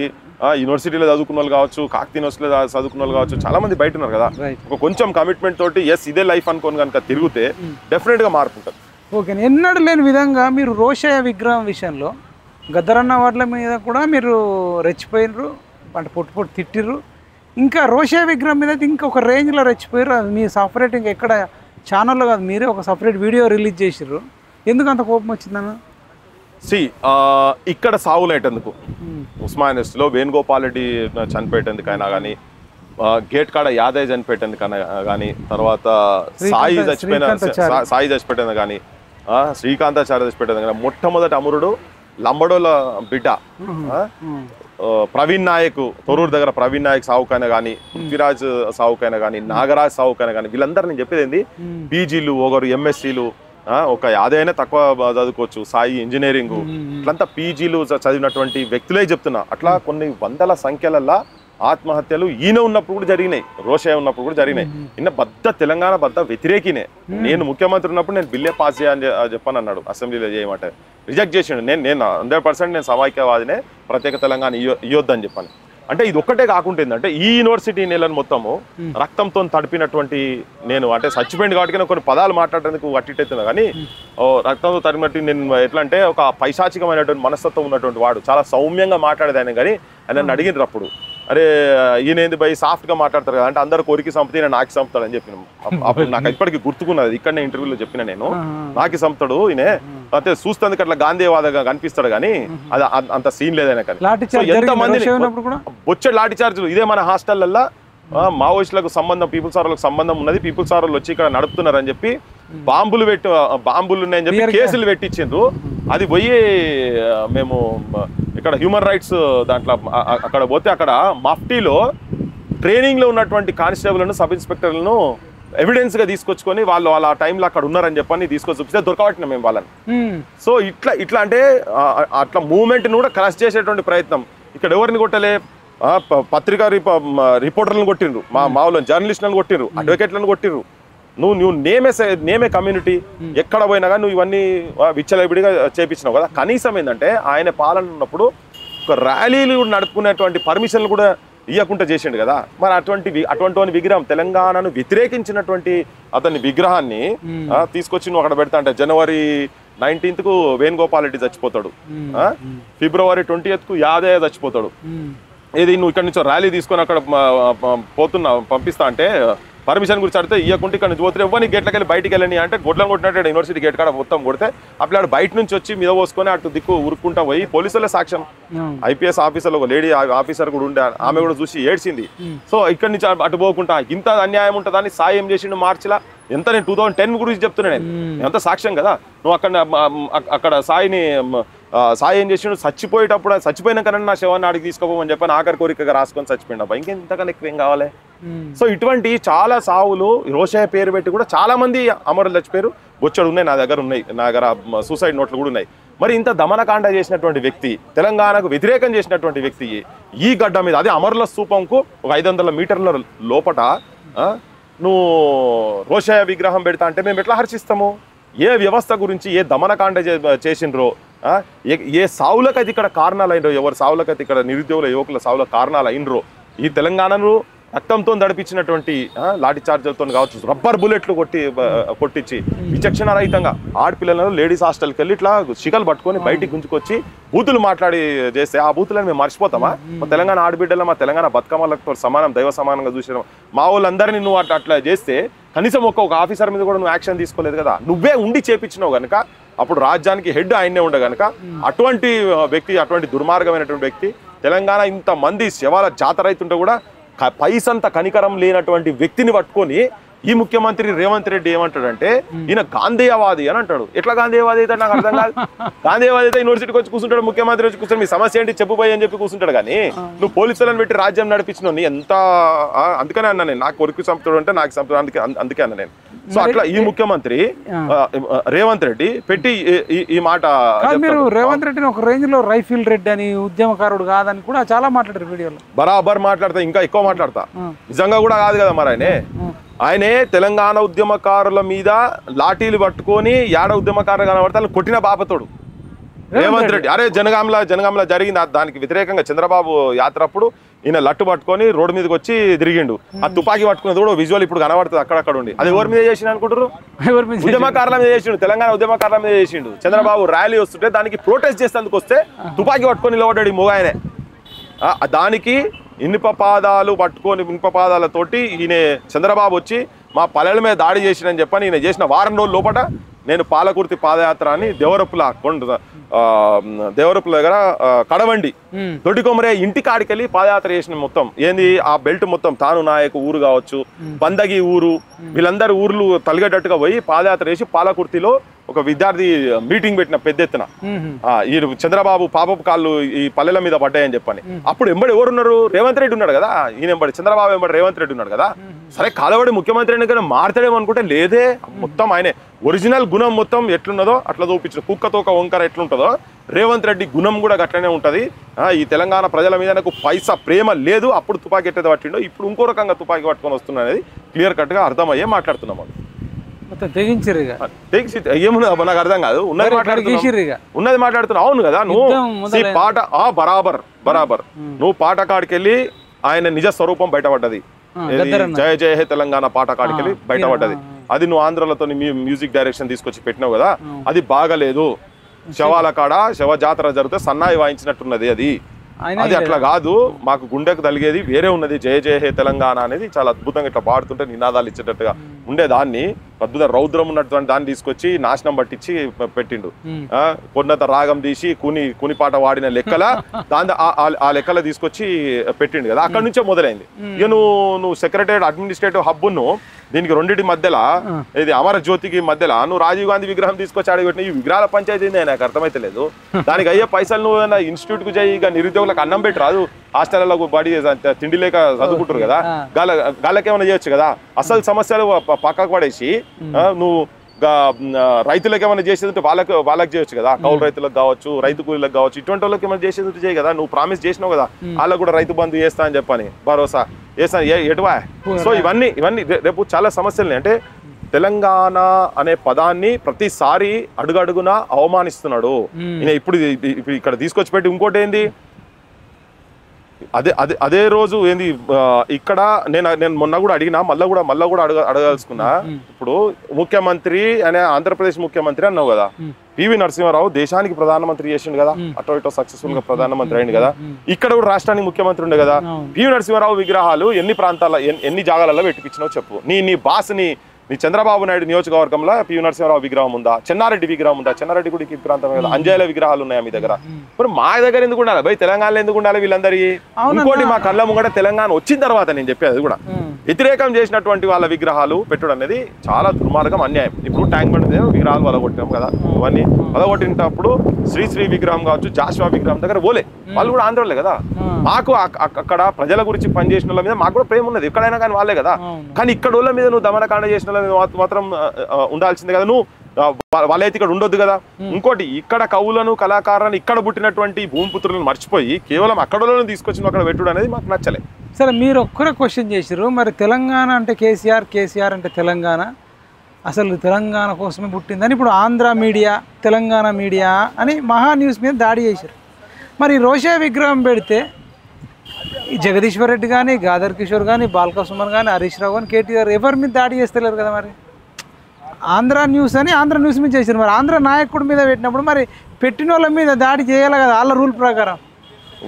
యూనివర్సిటీలో చదువుకున్న వాళ్ళు కావచ్చు, కాకతీయ యూనివర్సిటీలో చదువుకున్న వాళ్ళు కావచ్చు, చాలా మంది బయట ఉన్నారు కదా. ఒక కొంచెం కమిట్మెంట్ తోటి ఇదే లైఫ్ అనుకోని కనుక తిరిగితే డెఫినెట్ గా మార్పు ఉంటుంది. ఓకే, ఎన్నడూ లేని విధంగా మీరు రోషయ్య విగ్రహం విషయంలో గద్దరన్న వాట్ల మీద కూడా మీరు రెచ్చిపోయినరు, అంటే పొట్టు తిట్టిర్రు. ఇంకా రోషయ్య విగ్రహం మీద ఇంకొక రేంజ్లో రెచ్చిపోయారు. అది మీ సపరేట్ ఇంకా ఎక్కడ ఛానల్లో కాదు, మీరే ఒక సపరేట్ వీడియో రిలీజ్ చేసిర్రు. ఎందుకు అంత కోపం వచ్చిందన్న? ఇక్కడ సావులేటందుకు ఉస్మానియాలో వేణుగోపాల్ రెడ్డి చనిపోయేటందుకైనా కానీ, గేట్ కాడ యాదయ్య చనిపోయేటందుకైనా కానీ, తర్వాత సాయి చచ్చిపోయేటందుకు కానీ, శ్రీకాంతాచార్య చచ్చిపోయేటందుకు కానీ, మొట్టమొదటి అమరుడు లంబడోల బిడ్డ ప్రవీణ్ నాయక్, తొరూరు దగ్గర ప్రవీణ్ నాయక్ సావుకైనా కానీ, పృథ్వీరాజ్ సావుకైనా కానీ, నాగరాజ్ సావుకైనా కానీ, వీళ్ళందరూ నేను చెప్పేది ఏంది, పీజీలు, ఒకరు ఎంఎస్సీలు, ఒక యాదైనా తక్కువ చదువుకోవచ్చు, సాయి ఇంజనీరింగ్, ఇట్లంతా పీజీలు చదివినటువంటి వ్యక్తులే చెప్తున్నా. అట్లా కొన్ని వందల సంఖ్యలల్లా ఆత్మహత్యలు ఈయన ఉన్నప్పుడు కూడా జరిగినాయి, రోషయ్య ఉన్నప్పుడు కూడా జరిగినాయి. ఈయన తెలంగాణ వ్యతిరేకినే. నేను ముఖ్యమంత్రి ఉన్నప్పుడు నేను బిల్లే పాస్ చేయని చెప్పని అన్నాడు, అసెంబ్లీలో చేయమంటే రిజెక్ట్ చేసిండు. నేను 100% నేను సమైక్యవాదినే, ప్రత్యేక తెలంగాణ ఇవ్వద్దని చెప్పాను. అంటే ఇది ఒక్కటే కాకుండా ఏంటంటే ఈ యూనివర్సిటీ నేలను మొత్తము రక్తంతో తడిపినటువంటి, నేను అంటే చచ్చిపోయింది కాబట్టి కొన్ని పదాలు మాట్లాడడానికి అట్టిట్టవుతున్నా కానీ రక్తంతో తడిపినట్టు నేను ఎట్లా అంటే ఒక పైశాచికమైనటువంటి మనస్తత్వం ఉన్నటువంటి వాడు, చాలా సౌమ్యంగా మాట్లాడేదాన్ని. కానీ నన్ను అడిగినారు అప్పుడు, అరే ఈయన ఏంది భయ్ సాఫ్ట్గా మాట్లాడతారు కదా అంటే, అందరు కోరికి చంపుతే నేను నాకి చంపుతాడని చెప్పిన. అప్పుడు నాకు ఇప్పటికీ గుర్తుకున్నది, ఇక్కడనే ఇంటర్వ్యూలో చెప్పిన నేను, నాకి చంపుతాడు ఈయన, అంటే చూస్తుంది అట్లా గాంధీవాదగా కనిపిస్తాడు కానీ అది అంత సీన్ లేదైనా. కానీ ఎంతమంది బొచ్చే లాఠీ చార్జీలు ఇదే మన హాస్టల్లల్లో మావోయిస్టులకు సంబంధం, పీపుల్స్ ఆర్లకు సంబంధం ఉన్నది, పీపుల్స్ ఆర్లు వచ్చి ఇక్కడ నడుపుతున్నారని చెప్పి బాంబులు ఉన్నాయని చెప్పి కేసులు పెట్టించిండ్రు. అది పోయి మేము ఇక్కడ హ్యూమన్ రైట్స్ దాంట్లో అక్కడ పోతే అక్కడ మఫ్టీలో ట్రైనింగ్లో ఉన్నటువంటి కానిస్టేబుల్ను, సబ్ ఇన్స్పెక్టర్లను ఎవిడెన్స్గా తీసుకొచ్చుకొని వాళ్ళు ఆ టైంలో అక్కడ ఉన్నారని చెప్పని తీసుకొచ్చి చూపిస్తే దొరకబట్టినాం మేము వాళ్ళని. సో ఇట్లా అంటే అట్లా మూవ్మెంట్ని కూడా క్రష్ చేసేటువంటి ప్రయత్నం. ఇక్కడ ఎవరిని కొట్టలే, పత్రికా రిపోర్టర్లను కొట్టిండ్రు, మా ఊళ్ళో జర్నలిస్టులను కొట్టిండ్రు, అడ్వకేట్లను కొట్టిండ్రు. నువ్వు నేమే కమ్యూనిటీ ఎక్కడ పోయినా కానీ నువ్వు ఇవన్నీ విచ్చలవిడిగా చేపించినావు కదా. కనీసం ఏంటంటే ఆయన పాలన ఉన్నప్పుడు ఒక ర్యాలీలు నడుపుకునేటువంటి పర్మిషన్లు కూడా ఇవ్వకుండా చేసిండు కదా. మరి అటువంటి విగ్రహం, తెలంగాణను వ్యతిరేకించినటువంటి అతని విగ్రహాన్ని తీసుకొచ్చి నువ్వు అక్కడ పెడతా అంటే January 19th వేణుగోపాల్ రెడ్డి చచ్చిపోతాడు, February 20th యాదయ్య చచ్చిపోతాడు. ఏది నువ్వు ఇక్కడ నుంచి ర్యాలీ తీసుకొని అక్కడ పంపిస్తా అంటే పర్మిషన్ గురించి అడితే ఇవ్వకుంటే ఇక్కడ నుంచి పోతే ఇవ్వని గేట్లకి వెళ్ళి బయటికి వెళ్ళని అంటే గొడ్లను కొట్టినట్టు యూనివర్సిటీ గేట్ కాడ మొత్తం కొడితే అప్పుడు బయట నుంచి వచ్చి మీద పోసుకొని అటు దిక్కు ఉరుక్కుంటా పోయి పోలీసులే సాక్ష్యం, IPS ఆఫీసర్లు ఒక లేడీ ఆఫీసర్ కూడా ఉండే, ఆమె కూడా చూసి ఏడ్చింది. సో ఇక్కడి నుంచి అటు పోకుండా ఇంత అన్యాయం ఉంటుందని సాయం చేసిండు మార్చిలా. ఎంత నేను 2010 గురించి చెప్తున్నా, నేను ఎంత సాక్ష్యం కదా. నువ్వు అక్కడ సాయి ఏం చేసిండు, చచ్చిపోయినాకన్నా నా శవాన్ని ఆడికి తీసుకోపోమని చెప్పని ఆఖరి కోరికగా రాసుకొని చచ్చిపోయిండు. ఇంకెంతకన్నా ఎక్కువ ఏం కావాలి. సో ఇటువంటి చాలా సావులు రోషయ్య పేరు పెట్టి కూడా చాలా మంది అమరులు చచ్చిపోయారు. బొచ్చడు ఉన్నాయి, నా దగ్గర సూసైడ్ నోట్లు కూడా ఉన్నాయి. మరి ఇంత దమనకాండ చేసినటువంటి వ్యక్తి, తెలంగాణకు వ్యతిరేకం చేసినటువంటి వ్యక్తి ఈ గడ్డ మీద, అదే అమరుల స్తూపంకు ఒక 500 మీటర్ల లోపట నువ్వు రోషయ్య విగ్రహం పెడతా అంటే మేము ఎట్లా హర్షిస్తాము? ఏ వ్యవస్థ గురించి ఏ దమనకాండ చేసిండ్రో, ఏ సావులకైతే ఇక్కడ కారణాలు అయినరో, ఎవరు సావులకైతే ఇక్కడ నిరుద్యోగుల యువకుల సావుల కారణాలు అయినరో, ఈ తెలంగాణను రక్తంతో నడిపించినటువంటి లాఠీ చార్జర్తో కావచ్చు, రబ్బర్ బుల్లెట్లు కొట్టించి విచక్షణ రహితంగా ఆడపిల్లలను లేడీస్ హాస్టల్కి వెళ్ళి ఇట్లా శిఖలు పట్టుకొని బయటికి గుంజుకొచ్చి బూతులు మాట్లాడి చేస్తే ఆ బూతులను మేము మర్చిపోతామా? మా తెలంగాణ ఆడబిడ్డల, మా తెలంగాణ బతుకమ్మలతో సమానం, దైవ సమానంగా చూసిన మా వాళ్ళందరినీ నువ్వు అట్లా చేస్తే కనీసం ఒక ఆఫీసర్ మీద కూడా నువ్వు యాక్షన్ తీసుకోలేదు కదా. నువ్వే ఉండి చేపించినావు కనుక, అప్పుడు రాజ్యానికి హెడ్ ఆయనే ఉండే కనుక, అటువంటి వ్యక్తి, అటువంటి దుర్మార్గమైనటువంటి వ్యక్తి తెలంగాణ ఇంతమంది శవాల జాతర అవుతుంటే కూడా పైసంత కనికరం లేనటువంటి వ్యక్తిని పట్టుకొని ఈ ముఖ్యమంత్రి రేవంత్ రెడ్డి ఏమంటాడంటే ఈయన గాంధేయవాది అని అంటాడు. ఎట్లా గాంధేయవాది అయితే నాకు అర్థం కాదు. గాంధేయవాది అయితే యూనివర్సిటీకి వచ్చి కూర్చుంటాడు, ముఖ్యమంత్రి వచ్చి కూర్చొని మీ సమస్య ఏంటి చెప్పుపోయి అని చెప్పి కూర్చుంటాడు. కానీ నువ్వు పోలీసులను పెట్టి రాజ్యం నడిపించినోని ఎంత, అందుకనే అన్నా నేను, నాకు కొరికి చంపుతాడు అంటే నాకు చంపుతాడు, అందుకే అన్నా నేను. సో అట్లా ఈ ముఖ్యమంత్రి రేవంత్ రెడ్డి పెట్టి ఈ మాట, మీరు రేవంత్ రెడ్డిని ఒక రేంజ్ లో రైఫిల్ రెడ్డి అని, ఉద్యమకారుడు కాదని కూడా చాలా మాట్లాడారు వీడియోలో. బరాబర్ మాట్లాడతా, ఇంకా ఎక్కువ మాట్లాడతా. నిజంగా కూడా కాదు కదా మరి ఆయనే తెలంగాణ ఉద్యమకారుల మీద లాఠీలు పట్టుకొని ఏడ ఉద్యమకారులు కనబడతా కొట్టిన బాపతోడు రేవంత్ రెడ్డి. అరే జనగాంలో జరిగింది, దానికి వ్యతిరేకంగా చంద్రబాబు యాత్ర అప్పుడు ఈయన లట్టు పట్టుకొని రోడ్డు మీదకి వచ్చి తిరిగిండు. ఆ తుపాకీ పట్టుకున్నది కూడా విజువల్ ఇప్పుడు కనబడుతుంది అక్కడక్కడ ఉండి. అది ఎవరి మీద చేసిండు అనుకుంటారు? ఉద్యమకారుల మీద చేసిండు, తెలంగాణ ఉద్యమకారుల మీద చేసిండు. చంద్రబాబు ర్యాలీ వస్తుంటే దానికి ప్రొటెస్ట్ చేసేందుకు వస్తే తుపాకీ పట్టుకొని నిలబడ్డాడు ఈ మొగాయనే. దానికి ఇనుపపాదాలు పట్టుకొని, ఇనుపపాదాలతోటి ఈయన చంద్రబాబు వచ్చి మా పల్లెల మీద దాడి చేసినని చెప్పని ఈయన చేసిన వారం రోజుల లోపల నేను పాలకుర్తి పాదయాత్ర అని దేవరపుల దగ్గర కడవండి దొడ్డికొమరే ఇంటి కాడికెళ్ళి పాదయాత్ర చేసిన మొత్తం ఏంది ఆ బెల్ట్ మొత్తం తాను నాయకు ఊరు కావచ్చు, బందగి ఊరు, వీళ్ళందరూ ఊర్లు తలిగేటట్టుగా పోయి పాదయాత్ర చేసి పాలకుర్తిలో ఒక విద్యార్థి మీటింగ్ పెట్టిన పెద్ద ఎత్తున. ఈ చంద్రబాబు పాపపు కాళ్ళు ఈ పల్లెల మీద పడ్డాయని చెప్పని. అప్పుడు ఎంబడి ఎవరున్నారు? రేవంత్ రెడ్డి ఉన్నాడు కదా. ఈయన ఎంబడి చంద్రబాబు ఎంబడి రేవంత్ రెడ్డి ఉన్నాడు కదా. సరే కాలవాడి ముఖ్యమంత్రి ఎన్నికైనా మారుతాడేమో అనుకుంటే లేదే, మొత్తం ఆయనే ఒరిజినల్ గుణం మొత్తం ఎట్లున్నదో అట్లా చూపించిన కుక్కతోక వంకర ఎట్లుంటుందో రేవంత్ రెడ్డి గుణం కూడా అట్లనే ఉంటుంది. ఈ తెలంగాణ ప్రజల మీద నాకు పైసా ప్రేమ లేదు, అప్పుడు తుపాకీ ఎట్టేది పట్టిండో ఇప్పుడు ఇంకో రకంగా తుపాకీ పట్టుకొని వస్తున్నా అనేది క్లియర్ కట్గా అర్థమయ్యే మాట్లాడుతున్నాం. ఏమున్నది నాకు అర్థం కాదు, ఉన్నది మాట్లాడుతున్నావు. అవును కదా, నువ్వు పాట బరాబర్ నువ్వు పాట కాడికెళ్ళి ఆయన నిజ స్వరూపం బయటపడ్డది. జయ జయ హే తెలంగాణ పాట కాడికెళ్ళి బయటపడ్డది. అది నువ్వు ఆంధ్రలతో మ్యూజిక్ డైరెక్షన్ తీసుకొచ్చి పెట్టినావు కదా, అది బాగలేదు. శవాల కాడ శవ జాతర జరిగితే సన్నాయి వాయించినట్టున్నది అది అట్లా కాదు. మాకు గుండెకు తలిగేది వేరే ఉన్నది. జయ జయ హే తెలంగాణ అనేది చాలా అద్భుతంగా ఇట్లా పాడుతుంటే నినాదాలు ఇచ్చేటట్టుగా ఉండేదాన్ని అద్భుత రౌద్రం ఉన్నటువంటి దాన్ని తీసుకొచ్చి నాశనం పట్టించి పెట్టిండు. కొన్నంత రాగం తీసి కుని పాట వాడిన లెక్కల దాని ఆ లెక్కల తీసుకొచ్చి పెట్టిండు కదా, అక్కడ నుంచే మొదలైంది. ఇక నువ్వు సెక్రటరీ అడ్మినిస్ట్రేటివ్ హబ్బును దీనికి రెండింటి మధ్యలో ఇది అమరజ్యోతికి మధ్యలో నువ్వు రాజీవ్ గాంధీ విగ్రహం తీసుకొచ్చి ఆడబెట్టిన ఈ విగ్రహాల పంచాయతీ నాకు అర్థమైతే లేదు. దానికి అయ్యే పైసలు నువ్వు ఇన్స్టిట్యూట్ కు చేయి, ఇక నిరుద్యోగులకు అన్నం పెట్టి రాదు, హాస్టళ్లకు బడి తిండి లేక చదువుకుంటారు కదా, గాళ్ళకేమైనా చేయొచ్చు కదా. అసలు సమస్యలు పక్కకు పడేసి నువ్వు రైతులకు ఏమైనా చేసేది వాళ్ళకి చేయొచ్చు కదా, కౌలు రైతులకు కావచ్చు, రైతు కూలీలకు కావచ్చు, ఇటువంటి వాళ్ళకి ఏమైనా చేసేది చేయి కదా. నువ్వు ప్రామిస్ చేసినావు కదా వాళ్ళకు కూడా రైతు బంధు చేస్తా అని చెప్పని భరోసా చేస్తా ఎటువా. సో ఇవన్నీ రేపు చాలా సమస్యలు. అంటే తెలంగాణ అనే పదాన్ని ప్రతిసారి అడుగడుగునా అవమానిస్తున్నాడు ఈయన. ఇప్పుడు ఇక్కడ తీసుకొచ్చి పెట్టి ఇంకోటి ఏంది, అదే రోజు ఏంది ఇక్కడ నేను మొన్న కూడా అడిగినా, మళ్ళా కూడా అడగాల్సుకున్నా. ఇప్పుడు ముఖ్యమంత్రి అనే ఆంధ్రప్రదేశ్ ముఖ్యమంత్రి అన్నావు కదా, పివి నరసింహారావు దేశానికి ప్రధానమంత్రి చేసిండు కదా, అటో సక్సెస్ఫుల్ గా ప్రధానమంత్రి అయింది కదా. ఇక్కడ కూడా రాష్ట్రానికి ముఖ్యమంత్రి ఉండే కదా. పివి నరసింహారావు విగ్రహాలు ఎన్ని ప్రాంతాల ఎన్ని జాగాలలో పెట్టిపించినావు చెప్పు. నీ బాస్ని నీ చంద్రబాబు నాయుడు నియోజకవర్గంలో పివి నరసింహారావు విగ్రహం ఉందా, చెన్నారెడ్డి విగ్రహం ఉందా, చెన్నారెడ్డి గుడికి ప్రాంతం కదా, అంజయ్యల విగ్రహాలు ఉన్నాయా మీ దగ్గర? మరి మా దగ్గర ఎందుకు ఉండాలి భయ్, తెలంగాణలో ఎందుకు ఉండాలి వీళ్ళందరికీ? ఇంకోటి మా కళ్ళ ముంగట తెలంగాణ వచ్చిన తర్వాత నేను చెప్పేది అది కూడా వ్యతిరేకం చేసినటువంటి వాళ్ళ విగ్రహాలు పెట్టడం అనేది చాలా దుర్మార్గం, అన్యాయం. ఇప్పుడు ట్యాంక్ బండ్ విగ్రహాలు వలగొట్టాం కదా, ఇవన్నీ వలగొట్టినప్పుడు శ్రీ విగ్రహం కావచ్చు, జాషువా విగ్రహం దగ్గర పోలే, వాళ్ళు కూడా ఆంధ్రలే కదా. మాకు అక్కడ ప్రజల గురించి పనిచేసిన వాళ్ళ మీద మాకు కూడా ప్రేమ ఉన్నది, ఎక్కడైనా కానీ వాళ్ళే కదా. కానీ ఇక్కడ వాళ్ళ మీద నువ్వు దమనకాండ చేసిన మాత్రం ఉండాల్సిందే కదా, నువ్వు వాళ్ళైతే ఇక్కడ ఉండొద్దు కదా. ఇంకోటి ఇక్కడ కవులను కళాకారులను ఇక్కడ పుట్టినటువంటి భూమిపుత్రులను మర్చిపోయి కేవలం అక్కడలో తీసుకొచ్చిన అక్కడ పెట్టుడు అనేది మాకు నచ్చలే. సరే, మీరు ఒక్కరే క్వశ్చన్ చేసారు, మరి తెలంగాణ అంటే కేసీఆర్ అంటే తెలంగాణ, అసలు తెలంగాణ కోసమే పుట్టిందని ఇప్పుడు ఆంధ్ర మీడియా తెలంగాణ మీడియా అని మహా న్యూస్ మీద దాడి చేశారు. మరి రోషే విగ్రహం పెడితే ఈ జగదీశ్వర్ రెడ్డి కానీ, గాదర్ కిషోర్ కానీ, బాల్క సుమన్ కానీ, హరీష్ రావు కానీ, కేటీఆర్ ఎవరి మీద దాడి చేస్తలేరు కదా. మరి ఆంధ్ర న్యూస్ మీద చేశారు. మరి ఆంధ్ర నాయకుడి మీద పెట్టినప్పుడు మరి పెట్టిన వాళ్ళ మీద దాడి చేయాలి కదా వాళ్ళ రూల్ ప్రకారం.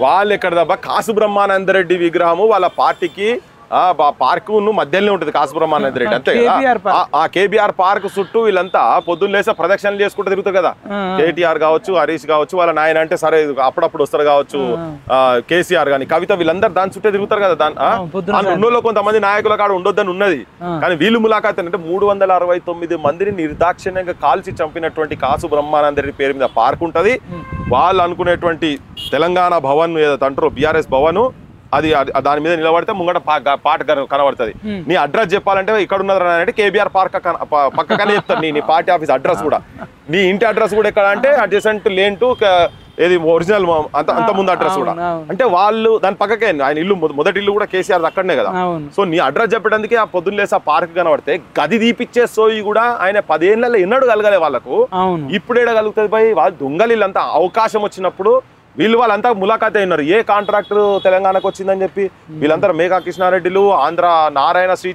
వాళ్ళు ఎక్కడ దబ్బా కాసు బ్రహ్మానందరెడ్డి విగ్రహము వాళ్ళ పార్టీకి పార్క్ మధ్యలోనే ఉంటుంది కాసు బ్రహ్మానందరెడ్డి, అంతే కదా. ఆ కేబీఆర్ పార్క్ చుట్టూ వీళ్ళంతా పొద్దున్న లేసా ప్రదక్షిణలు చేసుకుంటూ తిరుగుతారు కదా. కేటీఆర్ కావచ్చు, హరీష్ కావచ్చు, వాళ్ళ నాయన అంటే సరే అప్పుడప్పుడు వస్తారు కావచ్చు, కేసీఆర్ కానీ, కవిత, వీళ్ళందరూ దాని చుట్టే తిరుగుతారు కదా. ఉన్నోళ్ళు కొంతమంది నాయకుల కాడ ఉండొద్దని ఉన్నది, కానీ వీళ్ళు ములాఖాత్ అంటే 369 మందిని నిర్దాక్షిణ్యంగా కాల్చి చంపినటువంటి కాసు బ్రహ్మానందరెడ్డి పేరు మీద పార్క్ ఉంటది. వాళ్ళు అనుకునేటువంటి తెలంగాణ భవన్ ఏదైతే అంటారో బీఆర్ఎస్ భవన్, అది దాని మీద నిలబడితే ముంగట పాట కనబడుతుంది. నీ అడ్రస్ చెప్పాలంటే ఇక్కడ ఉన్నది అంటే కేబీఆర్ పార్క్ పక్కనే చెప్తారు నీ పార్టీ ఆఫీస్ అడ్రస్ కూడా. నీ ఇంటి అడ్రస్ కూడా ఎక్కడ అంటే అడ్జసెంట్ లేన్ టు ఏది ఒరిజినల్ అంత ముందు అడ్రస్ కూడా. అంటే వాళ్ళు దాని పక్కకే ఆయన ఇల్లు, మొదటి ఇల్లు కూడా కేసీఆర్ అక్కడనే కదా. సో నీ అడ్రస్ చెప్పడానికి ఆ పొద్దున్న లేసి ఆ పార్క్ కనబడితే గది తీపిచ్చే సోయి కూడా ఆయన 10 ఏళ్ళలో ఎన్నడూ కలగలే వాళ్ళకు. ఇప్పుడేడ కలుగుతుంది భయ్, వాళ్ళు దొంగలు వీళ్ళంతా అవకాశం వచ్చినప్పుడు వాళ్ళంతా ములాఖాతే ఉన్నారు. ఏ కాంట్రాక్టర్ తెలంగాణకు వచ్చిందని చెప్పి వీళ్ళందరూ మేఘా కృష్ణారెడ్డిలు, ఆంధ్ర నారాయణ శ్రీ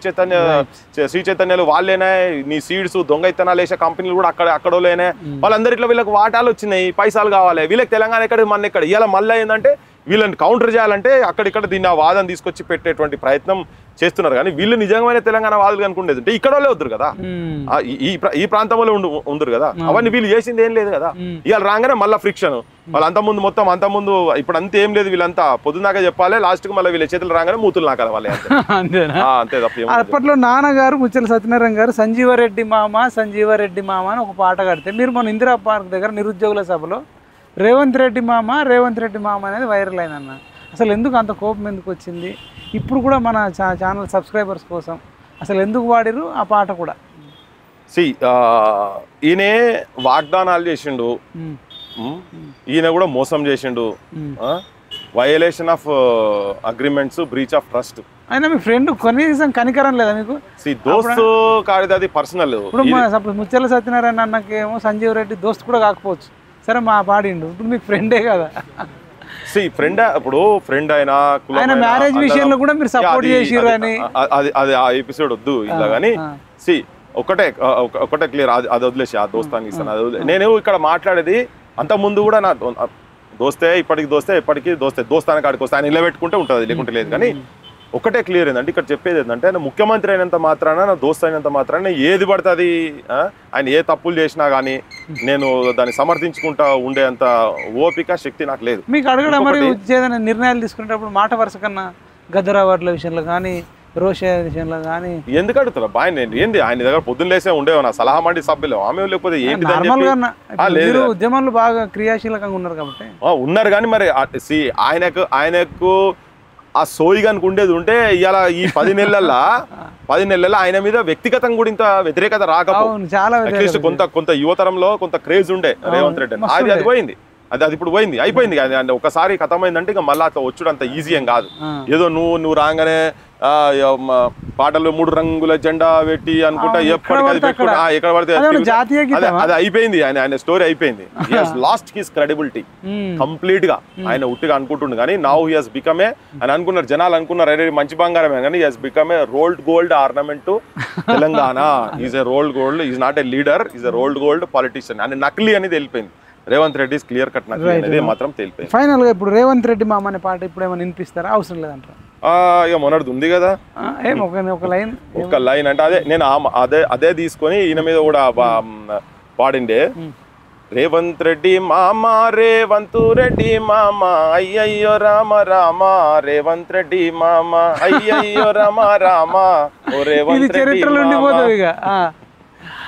చైతన్యలు వాళ్ళేనే. నీ సీడ్స్ దొంగ ఇత్తనాలు వేసే కంపెనీలు కూడా అక్కడోలేనే. వాళ్ళందరిలో వీళ్ళకి వాటాలు వచ్చినాయి, పైసలు కావాలి. వీళ్ళకి తెలంగాణ ఎక్కడ మన ఎక్కడ. ఇలా మళ్ళీ ఏంటంటే వీళ్ళని కౌంటర్ చేయాలంటే అక్కడిక్కడ దీన్ని ఆ వాదన తీసుకొచ్చి పెట్టేటువంటి ప్రయత్నం చేస్తున్నారు. కానీ వీళ్ళు నిజమైన తెలంగాణ వాదులు కనుకుండేది అంటే ఇక్కడ వాళ్ళే వద్దురు కదా, ఈ ప్రాంతంలో ఉందరు కదా. అవన్నీ వీళ్ళు చేసింది ఏం లేదు కదా. ఇవాళ రాగానే మళ్ళీ ఫ్రిక్షన్. వాళ్ళు అంతకుముందు ఇప్పుడు అంత ఏం లేదు. వీళ్ళంతా పొద్దున్నాక చెప్పాలి, లాస్ట్ కు మళ్ళీ వీళ్ళ చేతులు రాగానే మూతులు నాకాలి వాళ్ళే, అంతే తప్ప. అప్పట్లో నాన్నగారు ముచ్చల సత్యనారాయణ గారు సంజీవరెడ్డి మామ అని ఒక పాట కడితే మీరు మన ఇందిరా పార్క్ దగ్గర నిరుద్యోగుల సభలో రేవంత్ రెడ్డి మామ అనేది వైరల్ అయిందన్న. అసలు ఎందుకు అంత కోపం ఎందుకు వచ్చింది? ఇప్పుడు కూడా మన ఛానల్ సబ్స్క్రైబర్స్ కోసం అసలు ఎందుకు వాడిరు ఆ పాట కూడా? ఈయనే వాగ్దానాలు చేసిండు, ఈయన కూడా మోసం చేసిండు, violation of agreements, breach of trust. అయినా మీ ఫ్రెండ్ కనీసం కనికరం లేదా మీకు? దోస్తు కాదు, అది పర్సనల్. ఇప్పుడు ముత్యాల సత్యనారాయణ అన్నకేమో సంజీవ్ రెడ్డి దోస్తు కూడా కాకపోవచ్చు, సరే మా పాడిండు, ఇప్పుడు మీకు ఫ్రెండే కదా. ఫ్రెండ్, ఇప్పుడు ఫ్రెండ్ అయినా మ్యారేజ్ విషయంలో కూడా మీరు సపోర్ట్ చేసిర్రు అని అది ఆ ఎపిసోడ్ వద్దు ఇలా. కానీ ఒకటే క్లియర్, అది వదిలేసి ఆ దోస్తానికి ఇస్తాను. నేను ఇక్కడ మాట్లాడేది అంత ముందు కూడా నా దోస్తే, ఇప్పటికి దోస్తే, ఎప్పటికీ దోస్తే, దోస్తానికి కాడికి వస్తే ఆయన నిలబెట్టుకుంటే ఉంటుంది, లేకుంటే లేదు. కానీ ఒకటే క్లియర్ ఏంటంటే ఇక్కడ చెప్పేది ఏంటంటే, ఆయన ముఖ్యమంత్రి అయినంత మాత్రాన, నా దోస్త్ అయినంత మాత్రాన ఏది పడుతుంది, ఆయన ఏ తప్పులు చేసినా కానీ నేను దాన్ని సమర్థించుకుంటా ఉండేంత ఓపిక, శక్తి నాకు లేదు. మీకు అడగడం మరి ఏదైనా నిర్ణయాలు తీసుకునేటప్పుడు మాట వరుస కన్నా గద్దరావార్ల విషయంలో కానీ, రోషే విషయంలో కానీ ఎందుకు అడుగుతారా బాయ్? నేను ఏంది ఆయన దగ్గర పొద్దున్న లేసే ఉండేవా నా సలహా మండి సభ్యులు, ఆమె లేకపోతే ఏంటి? ఉద్యమాలు బాగా క్రియాశీలకంగా ఉన్నారు కాబట్టి ఉన్నారు. కానీ మరి ఆయనకు ఆ సోయిగానికి ఉండేది ఉంటే ఇవాళ ఈ 10 నెలల్లో ఆయన మీద వ్యక్తిగతంగా కూడా ఇంత వ్యతిరేకత రాకపోతే, చాలా అట్లీస్ట్ కొంత యువతరంలో కొంత క్రేజ్ ఉండే రేవంత్ రెడ్డి. అది పోయింది, అది ఇప్పుడు పోయింది, అయిపోయింది. ఒకసారి ఖతమైందంటే ఇక మళ్ళీ అట్లా వచ్చుడు అంత ఈజీ ఏం కాదు. ఏదో నువ్వు రాగానే పాటలు 3 రంగుల జెండా పెట్టి అనుకుంటా ఎప్పటికీ అది పెట్టుకుంటా ఎక్కడ పడితే అది అయిపోయింది. ఆయన స్టోరీ అయిపోయింది. He has lost his credibility complete గా. ఆయన ఉట్టిగా అనుకుంటుండు కానీ now he has become a అని అనుకున్నారు జనాలు, అనుకున్నారు అరే మంచి బంగారమే, కానీ he has become a rolled gold ornament Telangana. Is a rolled gold, is not a leader, is a rolled gold politician. అని నకిలీ అనేది వెళ్ళిపోయింది. రేవంత్ రెడ్డి క్లియర్ కట్ నకిలీ అనేది మాత్రం తెలిపోయింది. ఫైనల్ గా ఇప్పుడు రేవంత్ రెడ్డి మామ అనే పాట ఇప్పుడు ఏమైనా వినిపిస్తారా? అవసరం లేదంటారా? ఇక మొన్నటిది ఉంది కదా ఒక లైన్ అంటే అదే నేను అదే తీసుకొని ఈయన మీద కూడా పాడిండే. రేవంత్ రెడ్డి మామ, రేవంత్ రెడ్డి మామ, అయ్యయ్యో రామ రామ, రేవంత్ రెడ్డి మామ, అయ్యయ్యో రామ రామ, ఓ రేవంత్ రెడ్డి మామ,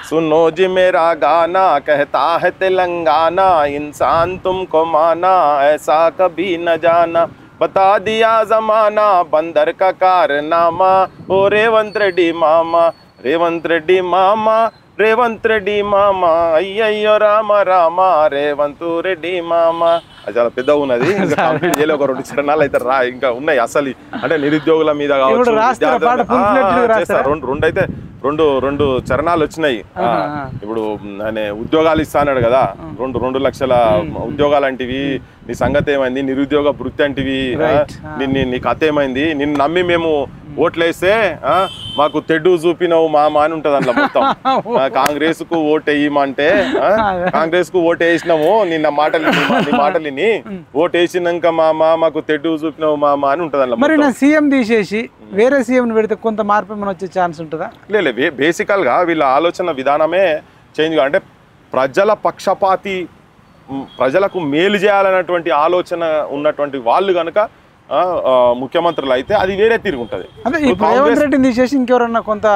सुनो जी मेरा गाना कहता है तेलंगाना, इंसान तुमको माना ऐसा कभी न जाना, बता दिया जमाना बंदर का कारनामा, ओ रेवंत रेड्डी मामा, रेवंत रेड्डी मामा, రేవంత్ రెడ్డి మామ, అయ్యయ్యో రామ రామ, రేవంత్ రెడ్డి మామ. అది చాలా పెద్ద ఉన్నది, కంప్లీట్ చేయలే. ఒక 2 చరణాలు అయితే ఇంకా ఉన్నాయి. అసలు అంటే నిరుద్యోగుల మీద కావచ్చు, రెండు చరణాలు వచ్చినాయి. ఇప్పుడు ఆయన ఉద్యోగాలు ఇస్తా అన్నాడు కదా, 2 లక్షల ఉద్యోగాలు అంటివి, నీ సంగతి ఏమైంది? నిరుద్యోగ వృత్తి అంటివి, నీ కథ ఏమైంది? నిన్ను నమ్మి మేము ఓట్లేస్తే మాకు తెడ్డు చూపినవు మామ అని ఉంటది అందులో మొత్తం. కాంగ్రెస్ కు ఓటు వేయమంటే కాంగ్రెస్ కు ఓటు వేసినాము, నిన్న మాటలిని ఓటు వేసినాక మాకు తెడ్డు చూపినవు మామ అని ఉంటది అందులో. మరి నా సీఎం తీసేసి వేరే సీఎం పెడితే కొంత మార్పు ఏమైనా వచ్చే ఛాన్స్ ఉంటుందా? లేదు, బేసికల్ గా వీళ్ళ ఆలోచన విధానమే చేంజ్ గా, అంటే ప్రజల పక్షపాతి, ప్రజలకు మేలు చేయాలన్నటువంటి ఆలోచన ఉన్నటువంటి వాళ్ళు కనుక ముఖ్యమంత్రులు అయితే అది వేరే తిరిగి ఉంటది. రేవంత్ రెడ్డిని తీసేసి ఇంకెవరన్నా కొంత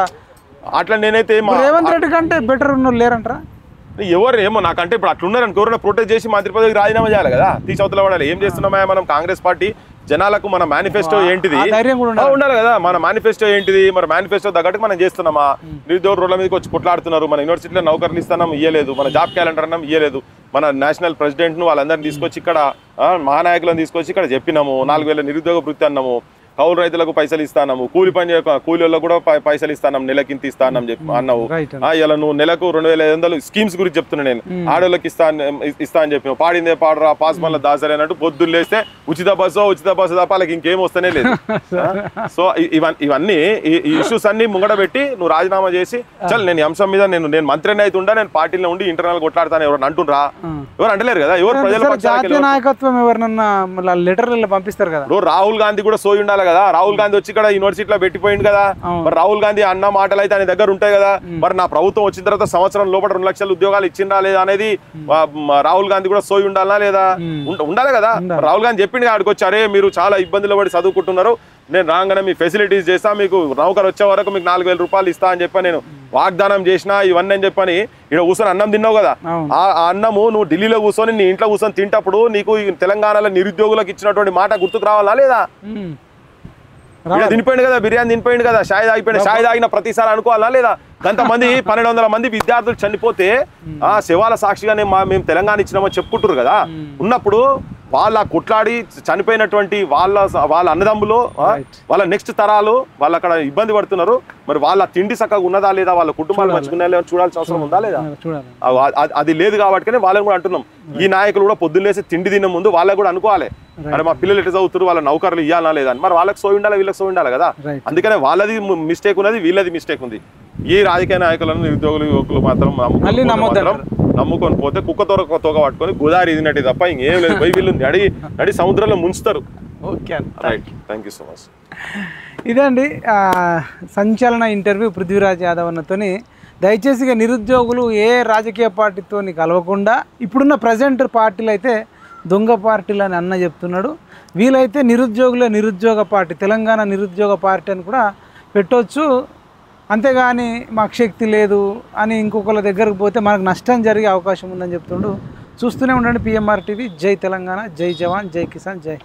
అట్లా నేనైతే రేవంత్ రెడ్డి కంటే బెటర్ ఉన్న లేరంటారా? ఎవరు ఏమో నాకంటే ఇప్పుడు అట్లున్నారు అనుకో, ఎవరైనా ప్రొటెస్ట్ చేసి మంత్రి పదవికి రాజీనామా చేయాలి కదా, తీసవతల పడాలి. ఏం చేస్తున్నామా మనం కాంగ్రెస్ పార్టీ? జనాలకు మన మేనిఫెస్టో ఏంటిది ఉండాలి కదా, మన మేనిఫెస్టో ఏంటిది, మన మేనిఫెస్టో తగ్గట్టు మనం చేస్తున్నామా? నిరుద్యోగ రోడ్ల మీదకి వచ్చి కొట్లాడుతున్నారు. మన యూనివర్సిటీలో నౌకర్లు ఇస్తున్నాం, ఇయ్యలేదు. మన జాబ్ క్యాలెండర్ అన్నాం, ఇయ్యలేదు. మన నేషనల్ ప్రెసిడెంట్ ను వాళ్ళందరినీ తీసుకొచ్చి ఇక్కడ మహానాయకులను తీసుకొచ్చి ఇక్కడ చెప్పినాము, 4000 నిరుద్యోగ వృత్తి అన్నాము, కౌలు రైతులకు పైసలు ఇస్తాము, కూలి వాళ్ళకు కూడా పైసలు ఇస్తాం, నెలకింత ఇస్తానం చెప్పి అన్నావు. ఇలా నువ్వు నెలకు 2500 స్కీమ్స్ గురించి చెప్తున్నా నేను, ఆడోళ్ళకి ఇస్తా అని చెప్పి పాడిందే పాడరా పాస్ మళ్ళీ దాసరి అన్నట్టు పొద్దున్న లేస్తే ఉచిత బస్సు తప్ప వాళ్ళకి ఇంకేం వస్తేనే లేదు. సో ఇవన్నీ ఈ ఇష్యూస్ అన్ని ముంగడ పెట్టి నువ్వు రాజీనామా చేసి చల్ నేను అంశం మీద నేను మంత్రిని అయితే ఉండా, నేను పార్టీలో ఉండి ఇంటర్నల్ కొట్లాడతాను ఎవరు అంటుండ్రా? ఎవరు అంటలేరు కదా. ఎవరు ప్రజల నాయకత్వం ఎవరినన్నా లెటర్లు పంపిస్తారు కదా. రాహుల్ గాంధీ కూడా సోయి ఉండాలి కదా. రాహుల్ గాంధీ వచ్చి ఇక్కడ యూనివర్సిటీలో పెట్టిపోయింది కదా. మరి రాహుల్ గాంధీ అన్న మాటలు అయితే ఆయన దగ్గర ఉంటాయి కదా. మరి నా ప్రభుత్వం వచ్చిన తర్వాత సంవత్సరం లోపల 2 లక్షల ఉద్యోగాలు ఇచ్చిందా లేదా అనేది రాహుల్ గాంధీ కూడా సోయి ఉండాలా లేదా? ఉండాలి కదా. రాహుల్ గాంధీ చెప్పింది ఆడికి వచ్చి, అరే మీరు చాలా ఇబ్బందులు పడి చదువుకుంటున్నారు, నేను రాగానే మీ ఫెసిలిటీస్ చేస్తా, మీకు నౌకర్ వచ్చే వరకు మీకు 4000 రూపాయలు ఇస్తా అని చెప్పి నేను వాగ్దానం చేసిన, ఇవన్నీ అని చెప్పని ఇక్కడ కూర్చొని అన్నం తిన్నావు కదా. ఆ అన్నము నువ్వు ఢిల్లీలో కూర్చొని నీ ఇంట్లో కూర్చొని తింటప్పుడు నీకు తెలంగాణలో నిరుద్యోగులకు ఇచ్చినటువంటి మాట గుర్తుకు రావాలా లేదా? తినిపోయింది కదా, బిర్యానీ తినిపోయింది కదా, షాయి తాగిపోయింది. షాయి తాగిన ప్రతిసారి అనుకోవాలా లేదా? కొంతమంది 1200 మంది విద్యార్థులు చనిపోతే శివాల సాక్షిగానే మేము తెలంగాణ ఇచ్చినామో చెప్పుకుంటారు కదా. ఉన్నప్పుడు వాళ్ళ కొట్లాడి చనిపోయినటువంటి వాళ్ళ అన్నదమ్ములు, వాళ్ళ నెక్స్ట్ తరాలు వాళ్ళు అక్కడ ఇబ్బంది పడుతున్నారు. మరి వాళ్ళ తిండి చక్కగా ఉన్నదా లేదా, వాళ్ళ కుటుంబాలు మంచుకున్నా చూడాల్సిన అవసరం ఉందా లేదా? అది లేదు కాబట్టి వాళ్ళని కూడా అంటున్నాం. ఈ నాయకులు కూడా పొద్దున్నేసి తిండి తిన్న ముందు వాళ్ళకి కూడా అనుకోవాలి, మరి మా పిల్లలు ఎట్లా చదువుతారు, వాళ్ళ నౌకర్లు ఇవ్వాలా లేదా అని. మరి వాళ్ళకి సోయి ఉండాలి, వీళ్ళకి సోయి ఉండాలి కదా. అందుకనే వాళ్ళది మిస్టేక్ ఉన్నది, వీళ్ళది మిస్టేక్ ఉంది. ఈ రాజకీయ నాయకులను, నిరుద్యోగులు, యువకులు మాత్రం నమ్ముకొని పోతే కుక్క తోక పట్టుకొని గోదావరి ఇదినట్టు తప్ప ఇంకేం లేదు. పోయి వీళ్ళు నడి సముద్రంలో ముంచుతారు. Okay, right, thank you so much. ఇదండి సంచలన ఇంటర్వ్యూ పృథ్వీరాజ్ యాదవ్ అన్నతోని. దయచేసి నిరుద్యోగులు ఏ రాజకీయ పార్టీతో కలవకుండా, ఇప్పుడున్న ప్రజెంట్ పార్టీలు అయితే దొంగ పార్టీలు అని అన్న చెప్తున్నాడు. వీలైతే నిరుద్యోగ పార్టీ, తెలంగాణ నిరుద్యోగ పార్టీ అని కూడా పెట్టవచ్చు. అంతేగాని మాకు శక్తి లేదు అని ఇంకొకళ్ళ దగ్గరకు పోతే మనకు నష్టం జరిగే అవకాశం ఉందని చెప్తుండు. చూస్తూనే ఉండండి PMR TV. జై తెలంగాణ, జై జవాన్, జై కిసాన్, జై.